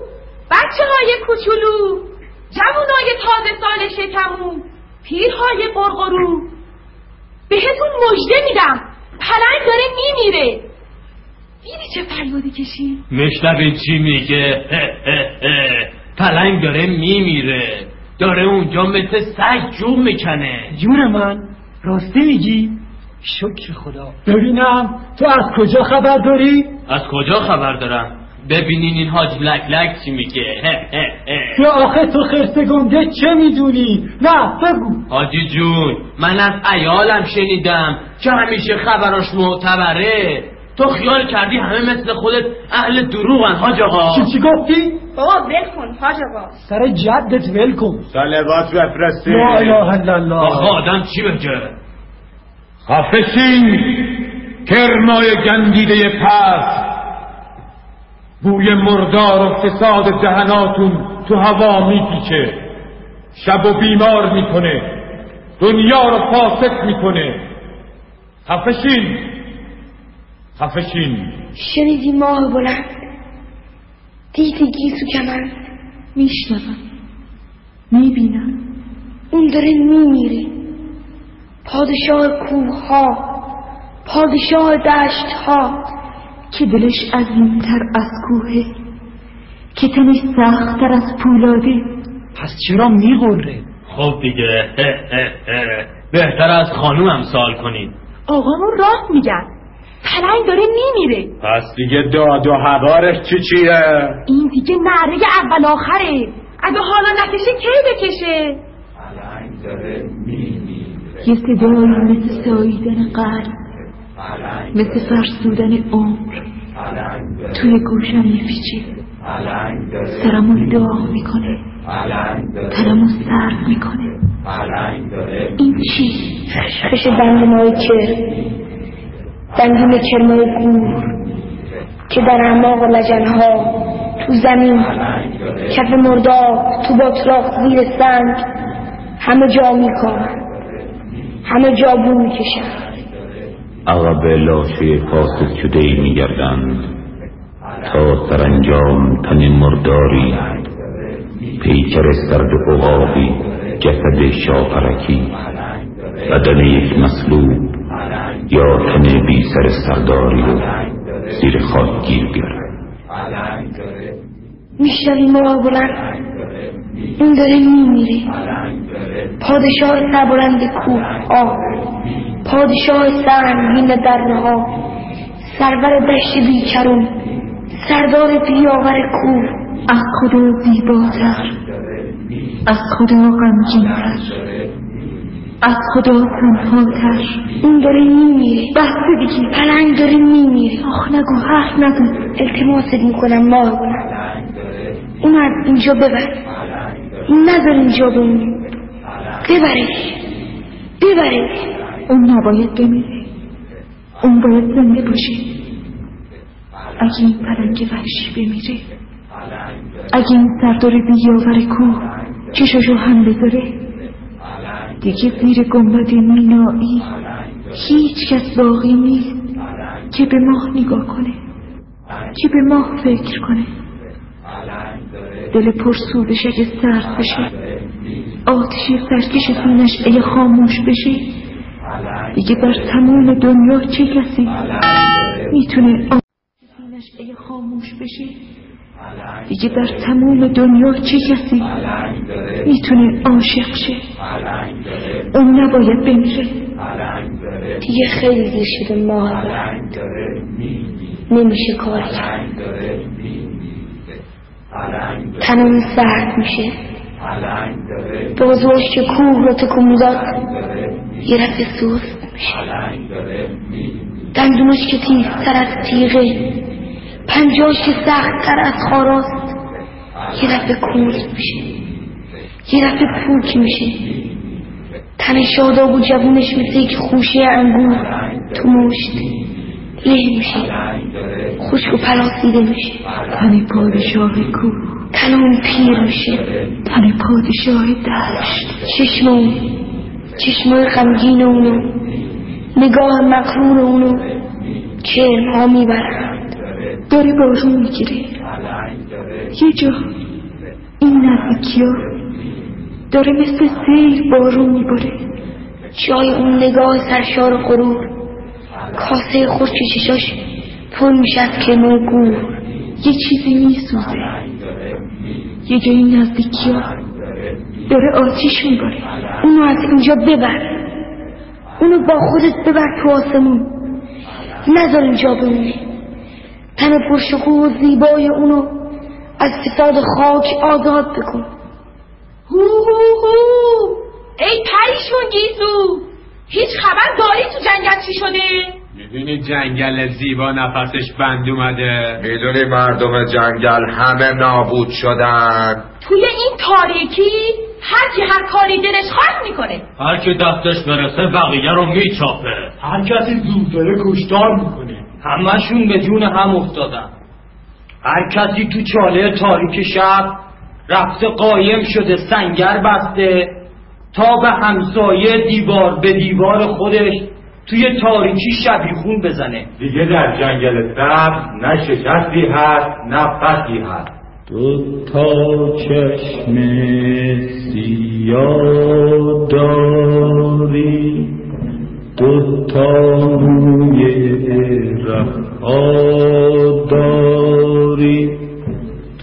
بچه های کوچولو، جوانای تازه سال شکمون، پیرهای قرقرو، بهتون مژده میدم، پلنگ داره میمیره. دیدی چه فریادی کشید؟ میشنوید چی میگه؟ پلنگ داره میمیره، داره اونجا مثل سگ جون میکنه. جون من، راستی میگی؟ شکر خدا. ببینم تو از کجا خبر داری؟ از کجا خبر دارم؟ ببینین این حاج لک لک چی میگه. یا آخه تو خرس گنده چه میدونی؟ نه بگو. حاجی جون، من از عیالم شنیدم که همیشه خبراش معتبره. تو خیال کردی همه مثل خودت اهل دروغن حاج آقا؟ چی گفتی؟ بابا ول کن حاج آقا، سر جدت ول کن. صلوات بفرستی. لا اله الا الله. آقا آدم چی بگه؟ خفه شین کرمای گندیده پس، بوی مردار و فساد دهناتون تو هوا میپیچه، شب و بیمار میکنه، دنیا رو فاسد میکنه. خفه شین، خفه شین. شنیدی ماه بلند؟ دیدی گیسو کمند؟ میشنوم، میبینم. اون داره میمیره، پادشاه کوه ها، پادشاه دشت ها، که دلش عظیم‌تر از کوهه، که تنش سخت‌تر از پولاده. پس چرا میغره؟ خب دیگه بهتر از خانوم هم سوال کنین. آقامون راست میگن، پلنگ داره میمیره. پس دیگه داد و هوارش چیه؟ این دیگه نعره اول آخره، اگه حالا نکشه کی بکشه؟ پلنگ داره میمیره. یه صدایی مثل ساییدن قلب، مثل فرسودن عمر توی گوشم میپیچه، سرمو داغ میکنه، تنمو سرد میکنه. این چی؟ خش دندونای کرم، دندون کرمای گور که در اعماق لجنها تو زمین، کف مرداب، تو باتلاق، زیر سنگ، همه جا میکارن، همه جا بو میکشن. عقب لاشه فاسد شده ای میگردند تا سرانجام تن مرداری، پیکر سرد عقابی، جسد شاپرکی، بدن یک مصلوب یا تن بی سر سرداری رو زیر خاک گیر بیارن. میشنوی ما بلند، اون داره میمیره. پادشاه سربلند کوه آب، پادشاه سنگین دره ها، سرور دشت بیکرون، سردار پیاور کوه. از خدا زیباتر، از خدا غمگین‌تر، از خدا تنهاتر. اون داره میمیره. بحث دیگه، پلنگ داره میمیره. آخ نگو، حرف نزن. التماست میکنم ماه بلند، اون از اینجا ببر، نذار اینجا بمونه. ببرش. اون نباید بمیره، اون باید زنده باشه. اگه این پلنگ وحشی بمیره، اگه این سردار بیاور کوه چشاشو هم بذاره، دیگه زیر گنبد مینایی هیچ کس باقی نیست که به ماه نگاه کنه، که به ماه فکر کنه. دل پرسودش اگه سرد بشه، آتشی سرکش سینش اگه خاموش بشه، دیگه بر تمام دنیا چه کسی میتونه سینش اگه خاموش بشه، دیگه بر تمام دنیا چه کسی میتونه عاشق شه. اون نباید بمیره. دیگه خیلی دیر شده ماه بلند، نمیشه کار کرد. تنم سرد میشه. بازوش که کوه رو تکون میداد یه رفت سوست میشه. دندونش که تیزتر از تیغه، پنجاش که سخت‌تر از خاراست یه رفت کورد میشه، یه رفت پوک میشه. تن شاداب و جوونش مثل یک خوشه انگور تو مشت له میشه، خشک و پلاسیده میشه. تن پادشاه کوه، تن اون پیر میشه، تن پادشاه دشت. چشمای غمگین اونو، نگاه مغرور اونو چرم‌ها میبرند. داره بارون میگیره. یه جا این نزدیکی‌ها داره مثل سیل بارون میباره. جای اون نگاه سرشار و غرور، کاسه خشک چشاش پر میشه از کمه و گور. یه چیزی میسوزه. یه جای این نزدیکی‌ها داره آتیش میباره. اونو از اینجا ببر، اونو با خودت ببر تو آسمون، نذار اینجا بمونه. تن پرشکوه و زیبای اونو از فساد خاک آزاد بکن. هو ای پریشون گیسو، هیچ خبر داری تو جنگل چی شده؟ میدونی جنگل زیبا نفسش بند اومده؟ میدونی مردم جنگل همه نابود شدن. توی این تاریکی هر کی هر کاری دلش خواست میکنه. هر کی دستش برسه بقیه رو میچاپه. هر کسی زود داره کشتار میکنه. همشون به جون هم افتادن. هر کسی تو چاله تاریک شب رفته قایم شده سنگر بسته تا به همسایه دیوار به دیوار خودش توی تاریکی شبیخون بزنه. دیگه در جنگل سبز نه شکستی هست نه فتحی هست. دو تا چشم سیاه داری، دو تا روی رها داری،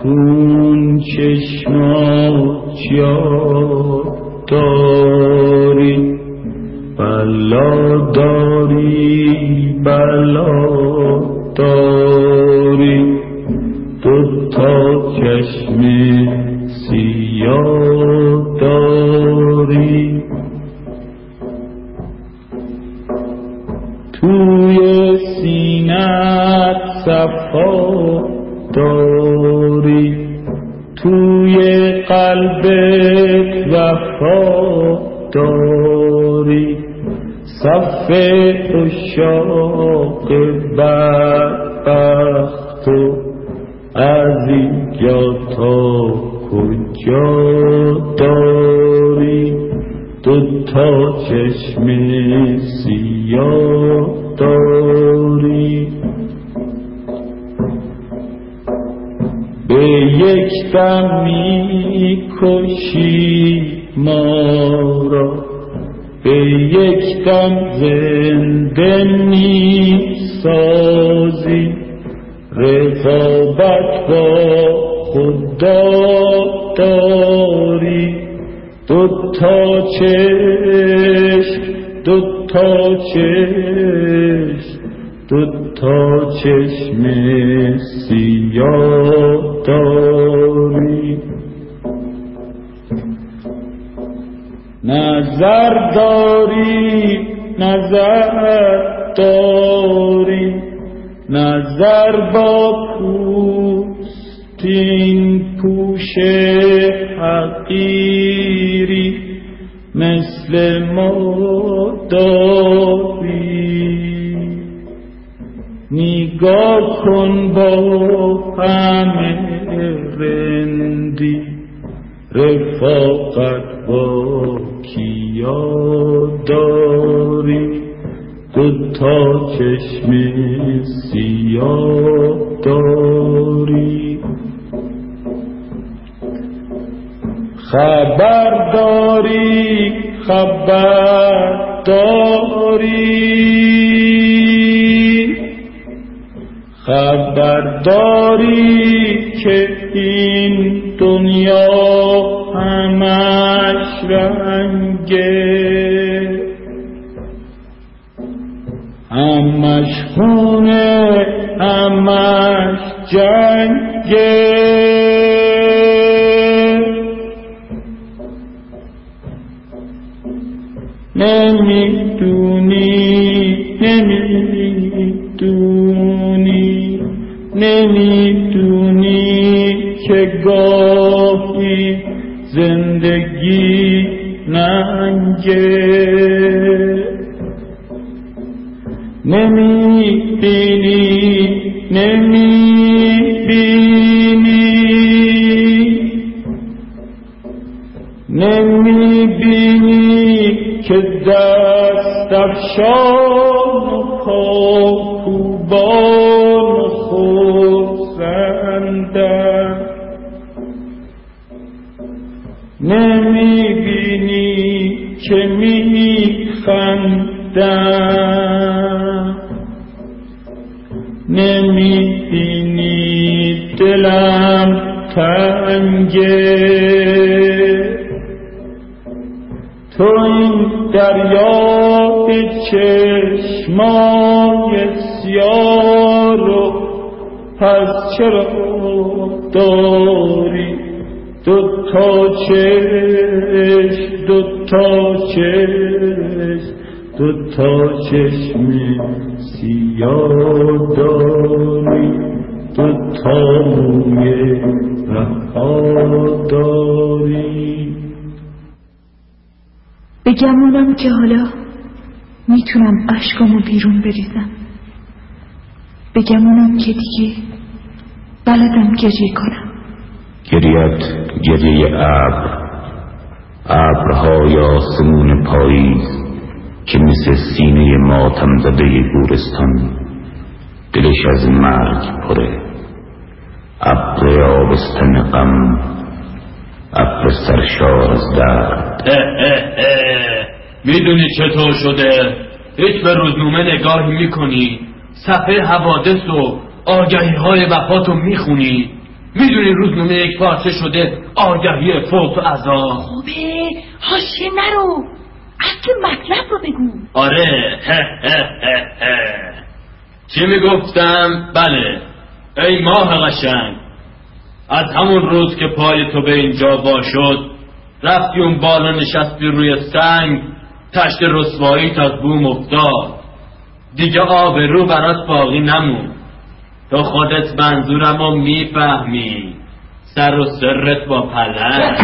تون چشمات یاد داری، بلا داری دو تا چشم سیاه داری، توی سینت صفا داری، توی قلبت وفا داری، صف عشاق بدبخت و از اینجا تا کجا داری دوتا چشم سیاه داری به یک دم می‌کشی ما را به یک دم زنده می‌سازی رقابت با خدا داری دوتا چشم دوتا چشم دوتا چشم سیاه داری نظر داری نظر داری نظر با پوستین پوش حقیری مثل ما داری نگاه کن با همه رندی رفاقت با کیا داری دوتا چشم سیاه داری خبر داری خبر داری خبر داری که این دنیا همش رنگه همش خونه همش جنگه نمیدونی که گاهی زندگی ننگه نمیبینی که دست افشان و پاکوبان خورسندن نمیبینی که میخندن نمیبینی دلم تنگه تو این دریای چشمای سیاه رو پس چرا داری دوتا چشم دوتا چشم دوتا چشم سیاه داری دوتا موی رها داری بگمونم که حالا میتونم اشکامو بیرون بریزم بگمونم که دیگه بلدم گریه کنم گریت گریه ابرهای آسمون پاییز که مثل سینه ماتم زده گورستان دلش از مرگ پره ابر آبستن غم ابر سرشار از درد میدونی چطور شده؟ هیچ به روزنامه نگاهی میکنی؟ صفحه حوادث و آگهی های وفاتو میخونی؟ میدونی روزنامه یک پارچه شده آگهی فوت و عزا؟ خوبه حاشیه نرو اصل مطلب رو بگو. آره چی میگفتم؟ بله ای ماه قشنگ از همون روز که پای تو به اینجا وا شد رفتی اون بالا نشستی روی سنگ تشت رسواییت از بوم افتاد دیگه آبرو برات باقی نمون تو خودت منظورمو میفهمی سر و سرت با پلنگ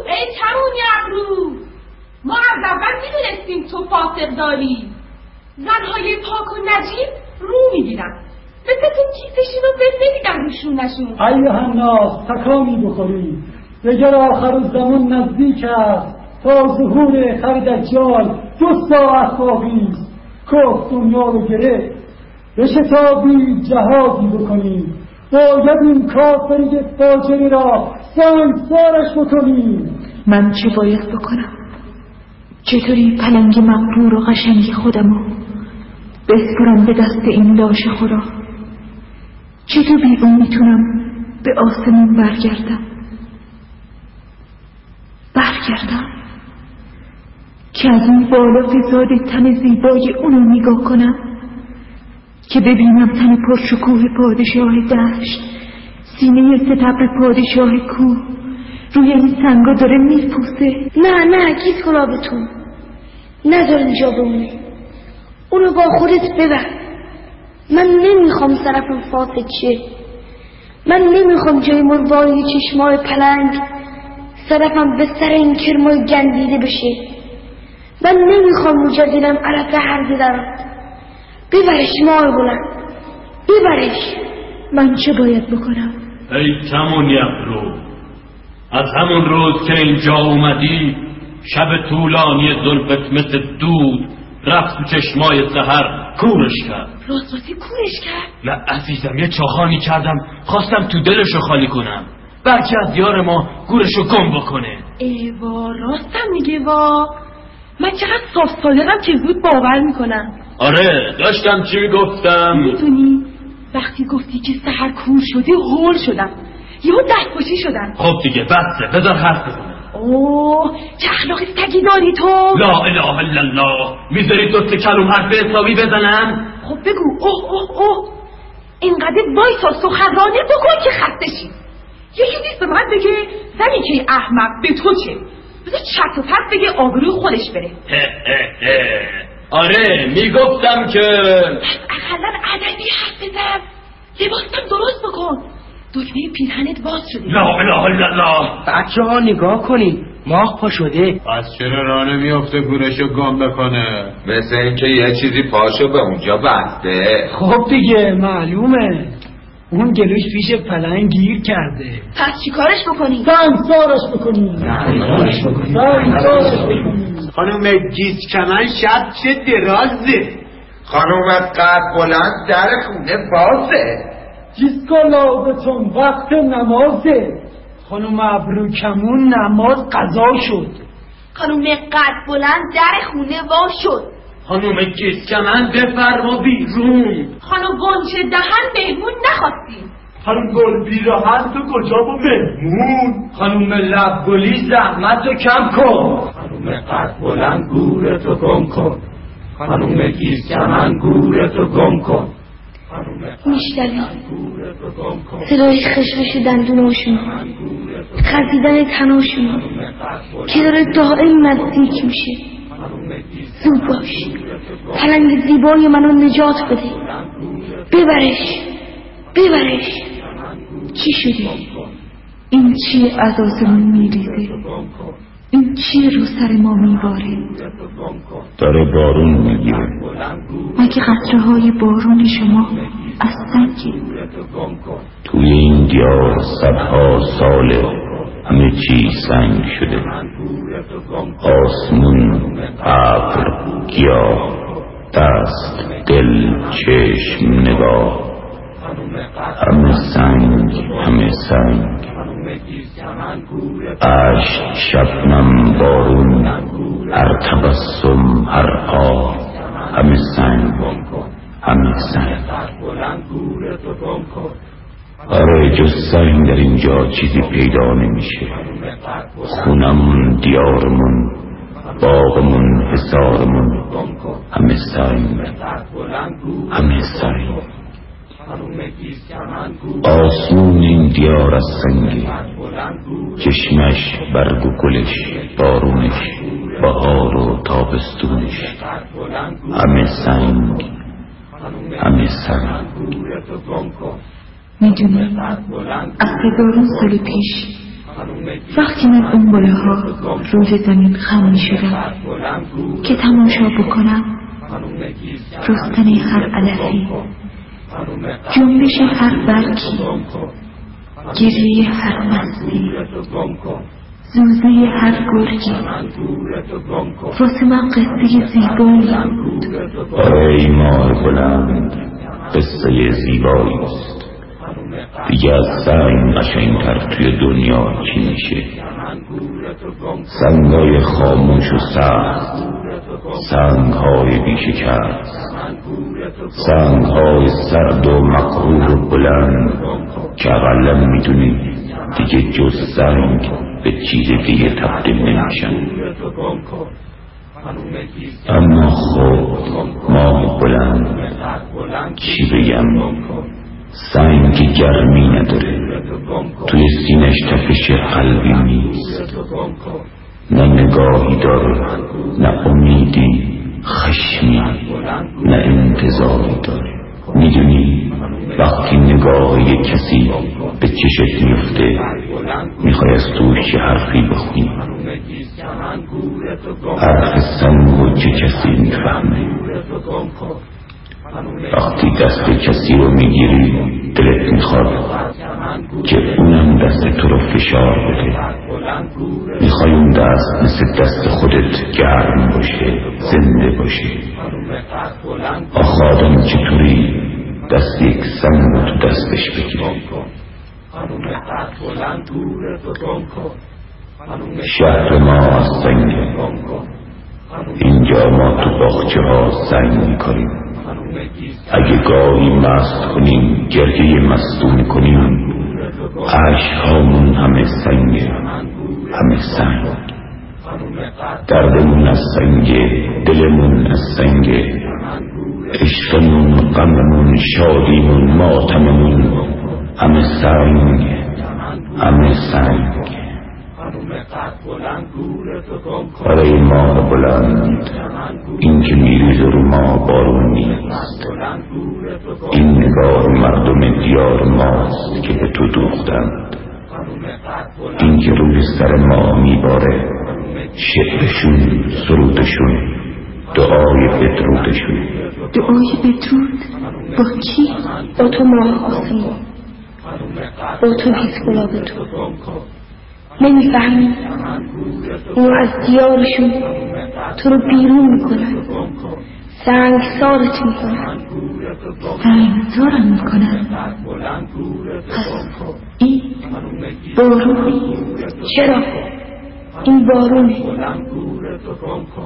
ای کمون یبرو ما از اول میدونستیم تو فاسق داری زنهای پاک و نجیب رو میگیرن، مثل تو کیسشون رو بل نمیدن روشونشون. ایها الناس تکانی بخورید، دیگر آخر زمان نزدیک است. تا ظهور خر دجال 2 ساعت باقی است. کفر دنیا رو گرفت، بشتابید جهادی بکنید. باید این کافری فاجری را سنگسارش بکنید. من چه باید بکنم؟ چطوری پلنگ مغرور و قشنگ خودمو بسپرم به دست این لاش خدا؟ چطور بی اون میتونم به آسمون برگردم که از اون بالا فضاد تن زیبای اونو نگاه کنم، که ببینم تن پرشکوه پادشاه دشت، سینه ستبر پادشاه کوه روی این سنگا داره میپوسه. نه گیت گلابتون نذار اینجا بمونه، اونو با خودت ببر. من نمیخوام طرفم فاسد شه، من نمیخوام جای مروای چشمای پلنگ طرفم به سر این کرمای گندیده بشه. من نمیخوام مجددم علف هرگی دارم. ببرش مار بلند، ببرش. من چه باید بکنم؟ ای کمون یبرو، از همون روز که اینجا اومدی شب طولانی زلفت مثل دود رفت تو چشمای سحر کورش کرد. راستی کورش کرد؟ نه عزیزم، یه چاخانی کردم، خواستم تو دلشو خالی کنم، بلکه از یار ما گورشو گم بکنه. ایوا راستم میگه وا، من چقدر صاف صادقم که زود باور میکنم. آره داشتم چی میگفتم؟ میدونی وقتی گفتی که سحر کور شدی هول شدم، یهو دستپاچه شدم. خب دیگه بسه، بذار حرف بزنم. اوه چه اخلاق سگی داری تو. لا اله الا الله، میذاری دوست کلوم حرف حسابی بزنم؟ خب بگو اوه اینقدر وایسا سخنرانی بکن که خسته شی. یکی نیست به من بگه زنی که احمق به تو چه، بذار چرت و پرت بگه آبروی خودش بره. آره میگفتم که اقلا ادبی حرف بزن، لباسم درست بکن، دکمه پیرهنت باز شده. لا اله الا الله. بچه ها نگاه کنید، ماه پا شده. پس چرا راه نمیافته گورشو گم بکنه؟ مثل اینکه یه چیزی پاشو به اونجا بسته. خب دیگه معلومه اون گلوش پیش پلنگ گیر کرده. پس چی کارش بکنی؟ سنگسارش بکنی. خانم گیسکمن شب چه درازه. خانوم قد بلند در خونه بازه. گیسکلابتون وقت نمازه. خانم ابرو کمون نماز قضا شد. خانم قد بلند در خونه وا شد. خانوم گیسکمن بفرما بیرون. خانم گنچه دهن مهمون نخواستی. خانم گل بیراهن تو کجا با مهمون. خانم لب گلی زحمت رو کم کن. خانوم قد بلند گورتو گم کن. خانوم گیسکمن گورتو گم کن. میشنوی صدای خشخش دندوناشون، خزیدن تناشون که داره دائم نزدیک میشه. زود باش، پلنگ زیبای منو نجات بده. ببرش. چی شده؟ این چیه از آسمون میریزه؟ این چیه رو سر ما میباره؟ داره بارون میگیره. مگه قطره های بارون شما از سنگی؟ توی این دیار صدها ساله همه چی سنگ شده. آسمون، ابر، گیاه، دست، دل، چشم، نگاه، همه سنگ. عشق، شبنم، بارون، هر تبسم، هر آه، همه سنگ. آره جز سنگ در اینجا چیزی پیدا نمیشه. خونمون، دیارمون، باغمون، حصارمون، همه سنگ. آسمون این دیار از سنگی، چشمش، برگ و گلش، بارونش، بهار و تابستونش، همه سنگ. میدونی از 1000 سال پیش وقتی من اون بالاها روز زمین خم میشدم که تماشا بکنم رستن هر علفی، جنبش هر برگی، گریه هر مستی، زوزه هر گرگی، واسه من قصه زیبایی بود. ای ماه بلند، قصه زیبایی است. دیگه از سنگ قشنگ‌تر توی دنیا چی میشه؟ سنگ‌های خاموش و سخت، سنگ‌های بیشکست، سنگ‌های سرد و مقرور و بلند که اقلا میدونی دیگه جز سنگ به چیز دیگه تبدیل نمیشن. اما خب ماه بلند، چی بگم؟ سنگ گرمی نداره، توی سینش تپش قلبی نیست، نه نگاهی داره، نه امیدی، خشمی، نه انتظاری داره. میدونی وقتی نگاه یک کسی به چشت میفته میخوای از توش یه حرفی بخونی. حرف سنگ و چه کسی میفهمه؟ وقتی دست کسی رو میگیری دلت میخواد که اونم دست تو رو فشار بده. میخوای اون دست مثل دست خودت گرم باشه، زنده باشه. آخه آدم چطوری دست یک سنگ رو تو دستش بگیره؟ شهر ما از سنگه، اینجا ما تو باغچه ها سنگ میکنیم. اگه گاهی مست کنیم، گریه مستون کنیم، عشقامون همه سنگه، همه سنگ. دردمون از سنگه، دلمون از سنگه، عشقمون، غممون، شادیمون، ماتممون، همه سنگ، همه سنگ. برای ماه بلند این که میریزه رو ما بارون نیست، این نگاه مردم دیار ماست که به تو دوختند، این که روی سر ما میباره شعرشون، سرودشون، دعای بدرودشون. دعای بدرود با کی؟ با تو ماه حسین، با تو بیز گلاب تو. نمیفهمی اونو از دیارشون تو رو بیرون میکنن، سنگسارت میکنن. سنگسارم میکنن؟ پس این بارونی؟ چرا؟ این بارونه،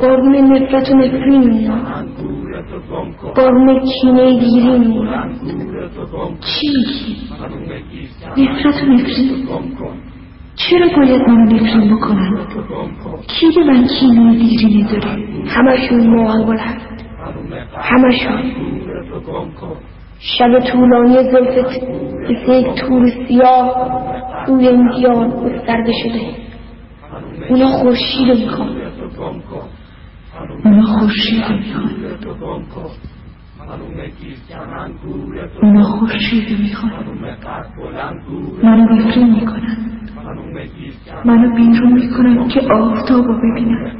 بارون نفرت و نفرین، بارون کینه گیرین. چی میگی؟ نفرت و نفرین؟ چرا باید منو نفرین بکنن؟ کی به من کینه دیرینه داره؟ همشون ماه بلند، همشون. شب طولانی زلفت مثل یک تور سیاه روی این دیار گسترده شده. اونا خورشید رو میخوان، اونا خورشید رو میخوان، اونا خورشید رو میخوان. منو نفرین میکنن، منو بیرون میکنن که آفتاب رو ببینم.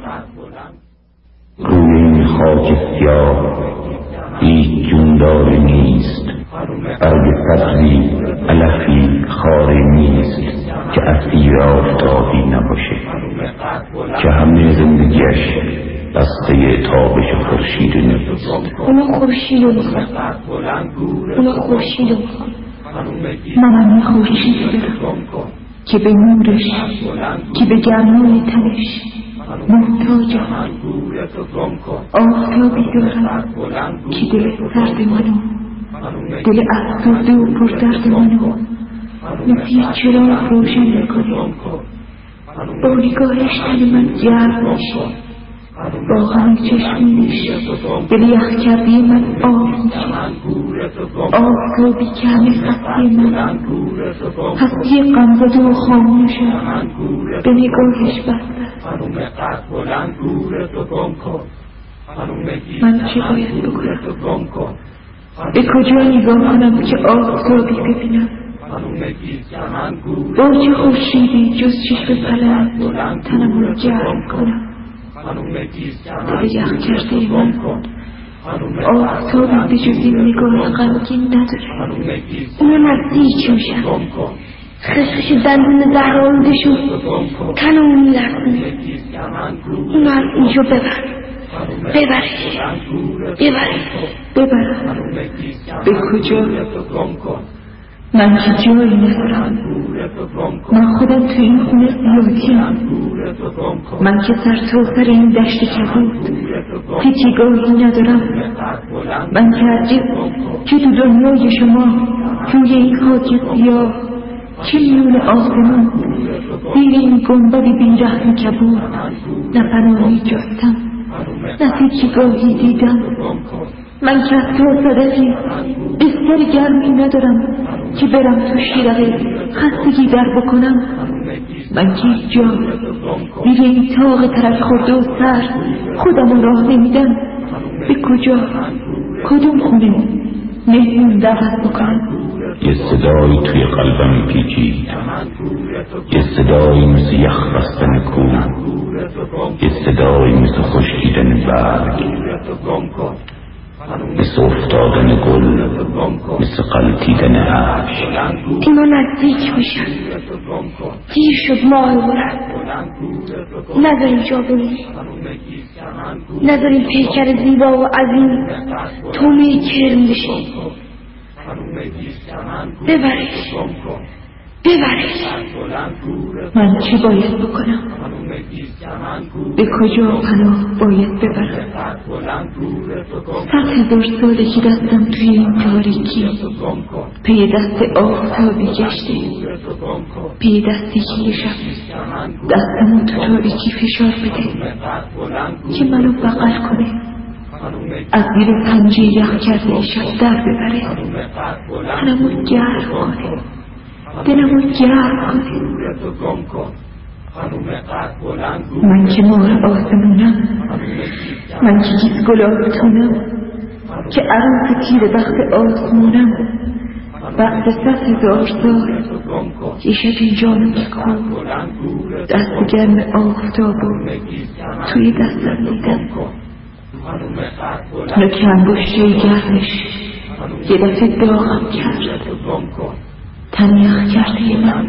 روی این خاک سیاه هیچ جونداری نیست، برگ سبزی، علفی، خاری نیست که اسیر آفتابی نباشه، که همه زندگیش بسته تابش خورشید نیست. اونا خورشید رو میخوان، اونا خورشید رو میخوان. منم یه خورشید دارم که به نورش، که به گرمای تنش محتاجم. آفتابی دارم که دل سرد منو، دل افسرده و پردرد منو مثل یه چراغ روشن میکنه. با نگاهش تن من گرم میشه، با غم چشمینش دل یخ کرده من آب میشه. آفتابی که همه هستی من، هستی غمزده و خاموشم به نگاهش بسته. من چه باید بکنم؟ به کجا نگاه کنم که آفتابی ببینم؟ با چه خورشیدی جز چشم پلنگ تنم رو گرم کنم؟ دل یخ کرده من آفتابی به جز این نگاه غمگین نداره. اونا نزدیک میشن، خشخش دندون زهرآلودشون تنمون میلرزونه. اونا از اینجا ببرش. ببرم به کجا؟ من که جایی ندارم. من خودم تو این خونه زیادیم. من که سر این دشت کبود تکیگاهی ندارم. من که تو دنیای شما روی این خاک سیاه چه میون آسمان زیر این گنبد بیرحم کبود نه پناهی جستم نه تکیگاهی دیدم. من که از تو صدقی بستر گرمی ندارم که برم تو شیرقه خستگی در بکنم. من که هیچ جا دیگه این تاق ترک خورده و سر خودم راه نمیدم. به کجا؟ کدوم خونه مهمون دعوت بکنم؟ یه صدایی توی قلبم پیچید، یه صدایی مثل یخ بستن کوه، یه صدایی مثل خشکیدن برگ، مثل افتادن گل، مثل قلتیدن عرش. اینا نزدیک میشن. دیر شد ماه بلند. نذاریم جا بمونیم، نذاریم پیکر زیبا و عظیم تومه کرم بشه. ببرش. من چی باید بکنم؟ به کجا پناه باید ببرم؟ 100,000 ساله که دستم توی این تاریکی پی دست آفتابی گشته، پی دستی که یه شب دستمو تو تاریکی فشار بده که منو بغل کنه، از زیر پنجه یخ کرده شب در ببره، تنمو گرم کنه، دلمو گرم کنه. من که ماه آسمونم، من که گیز گلابتونم، که عروس تیر بخت آسمونم، وقت 100,000 سال یه شب این جانم کو دست گرم آفتابو توی دستم دیدم. نوک انگشته گرمش یه دفعه داغم کرد، تن یخ کرده من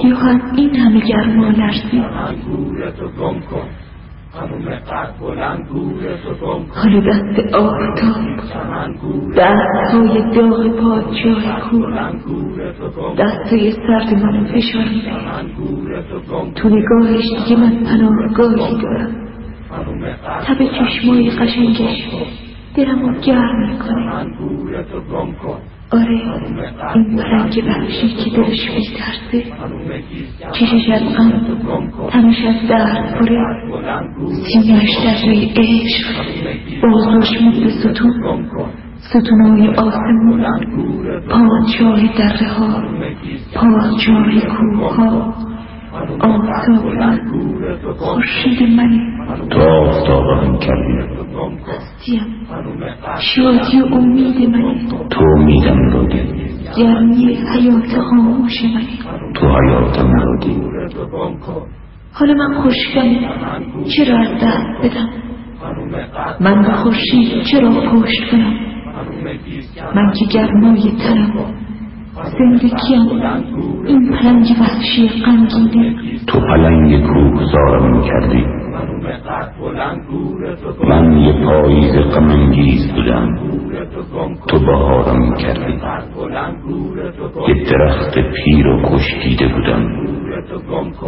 یا هم این همه گرما لرزید. حالا دست آفتاب دستهای داغ پادشاه کوه دستهای سرد منو فشار میده. تو نگاهش دیگه من پناهگاهی دارم. تب چشمای قشنگش دلمو گرم میکنه. آره، این پلنگ وحشی که دلش میترسه، چشش از غم، تنش از درد پره، سینه‌اش در روی عشق، بازوش مثل ستونهای آسمون، پادشاه دره ها، پادشاه کوه ها، آفتاب من، خورشید منی. تو آفتابم کردی، هستیم، شادی و امید منی. تو امیدم رو دی، گرمی حیات خاموش منی. تو حیاتم رو دی. حالا من خشکم، چرا از دست بدم؟ من به خورشید چرا پشت کنم؟ من که گرمای تنم، زندگیم این پلنگ وحشی غمگینه. تو پلنگ کوهسارم کردی، من یه پاییز غم‌انگیز بودم، تو بهارم کردی. یه درخت پیر و خشکیده بودم،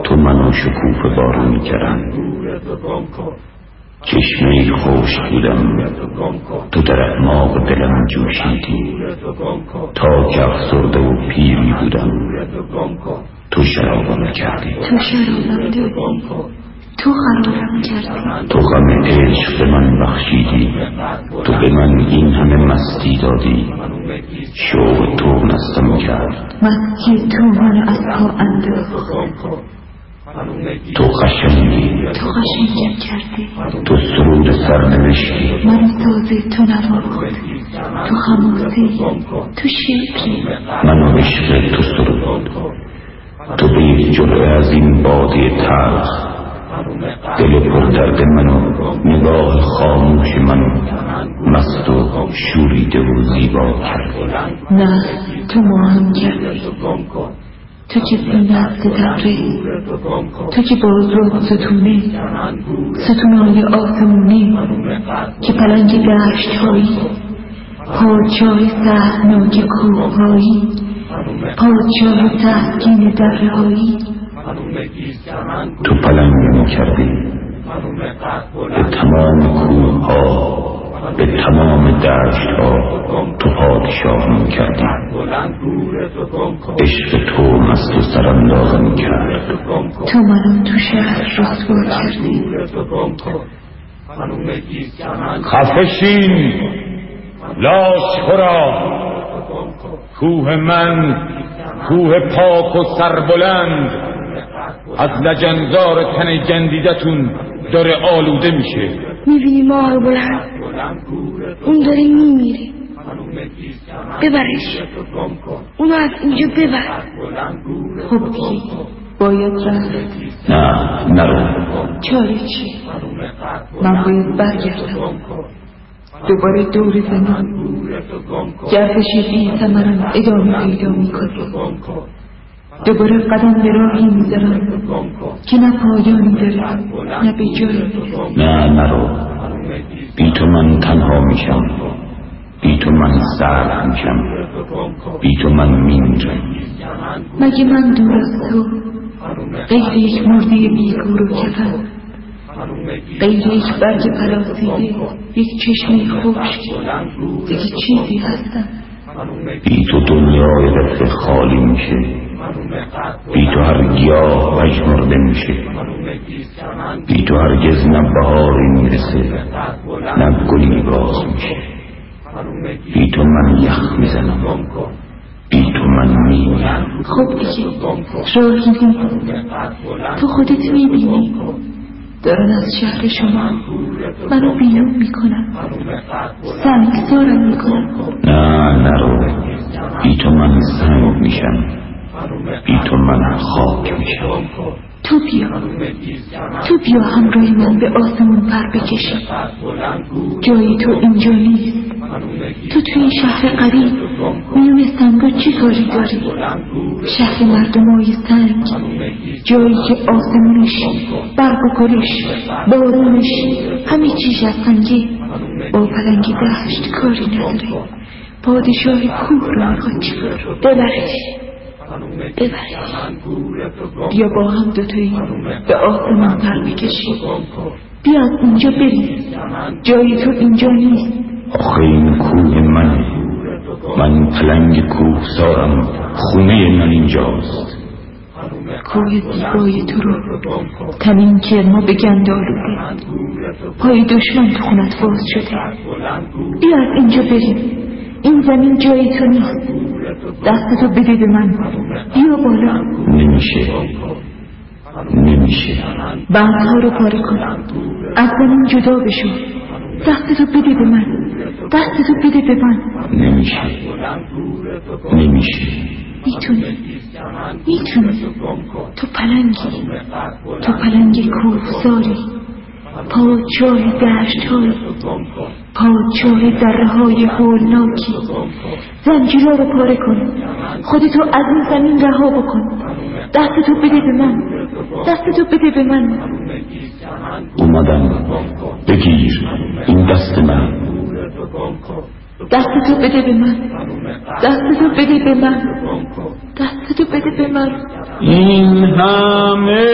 تو منو شکوفه بارون کردن. چشمه خشک بودم، تو در اعماق دلم جوشیدی. تا که افسرده و پیری بودم، تو شرابم کردی. تو شرابم دادی، تو قرارم کردی. تو غم عشق به من بخشیدی، تو به من این همه مستی دادی. شوق تو مستم کرد، مستی تو من از پا انداخت. تو قشنگی، تو قشنگم کردی. تو سرود سرنوشتی، من ساز تو نواخت. تو خموسی، تو شکلی، من عشق تو سرود. تو به یک جرعه از این باده تلخ، دل پر درد منو، نگاه خاموش منو، مست و شوریده و زیبا کرد. نه تو ما هم کردی، تو که زینت تبره، تو که باز رو ستونه، ستونهای آسمونه، که پلنگ دشت هایی، پادشاه سهناک کوه هایی، پادشاه تسکین دره هایی. تو پلنگ می‌کردی به تمام کوه ها، به تمام دشت ها تو پادشاه می‌کردی. عشق تو مست و سرانداز می‌کرد. تو منو تو شهر رسوا کردی. خفشین لاشخورا، کوه من کوه پاک و سربلند از لجنزار تن گندیدتون داره آلوده میشه. میبینی ماه بلند، اون داره میمیره، ببرش، اونو از اینجا ببر. خب دیگه باید رفت. نه نرو. چاره چی؟ من باید برگردم دوباره دور زمین. گردش بی ثمرم ادامه پیدا میکنه. دوباره قدم به راهی میذارم که نه پایانی داره نه به جایی میرسه. نه نرو. بی تو من تنها میشم، بی تو من سرد میشم، بی تو من میمیرم. مگه من دور از تو غیر یک مرده بیگور و کفن، غیر یک برگ پلاسیده، یک چشمه خشک، دیگه چیزی هستم؟ بی تو دنیای رفت خالی میشه، بی تو هر گیاه پژمرده میشه، بی تو هرگز نه بهاری میرسه نه گلی باز میشه. بی تو من یخ میزنم، بی تو من میمیرم. خب دیگه راهی نیست. تو خودت میبینی دارن از شهر شما منو بیرون میکنن، سنگسارم میکنن. نه نرو. بی تو من سنگ میشم، بی تو من خاک میشم. تو بیا همراه من به آسمون پر بکشیم. جای تو اینجا نیست. تو توی این شهر قریب میون سنگا چی کاری داری؟ شهر مردمای سنگ، جایی که آسمونش، برگ و گلش، بارونش، همه چیز از سنگه. با پلنگ دشت کاری نداره. پادشاه کوه رو میخواد چیکار؟ ببرش. بیا با هم دوتایی به آسمان پر بکشیم. بیا از اینجا بریم. جای تو اینجا نیست. آخه این کوه منه، من پلنگ کوه سارم، خونه من اینجاست. کوه زیبای تو رو تنین کرما به گند آلوده، پای دشمن تو خونت باز شده. بیا از اینجا بریم. این زمین جای تو نیست. دستتو بده به من. بیا بالا. نمیشه. بندها رو پاره کن. از زمین جدا بشو. دستتو بده به من. دستتو بده به من. نمیشه. میتونی. تو پلنگی کوهساری، پادشاه دشت‌های، پادشاه دره‌های هولناکی. زنجیرها رو پاره کن. خودتو از این زمین رها بکن. دستتو بده به من. اومدم. بگیر این دست من. دستتو بده به من. این همه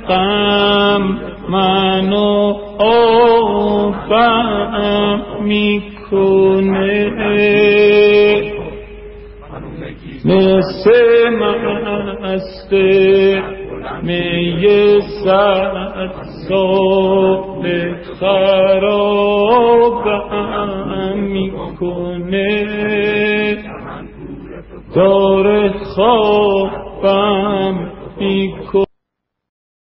غم منو آفم میکنه، مثل مست می صد سال خرابم میکنه، داره خوابم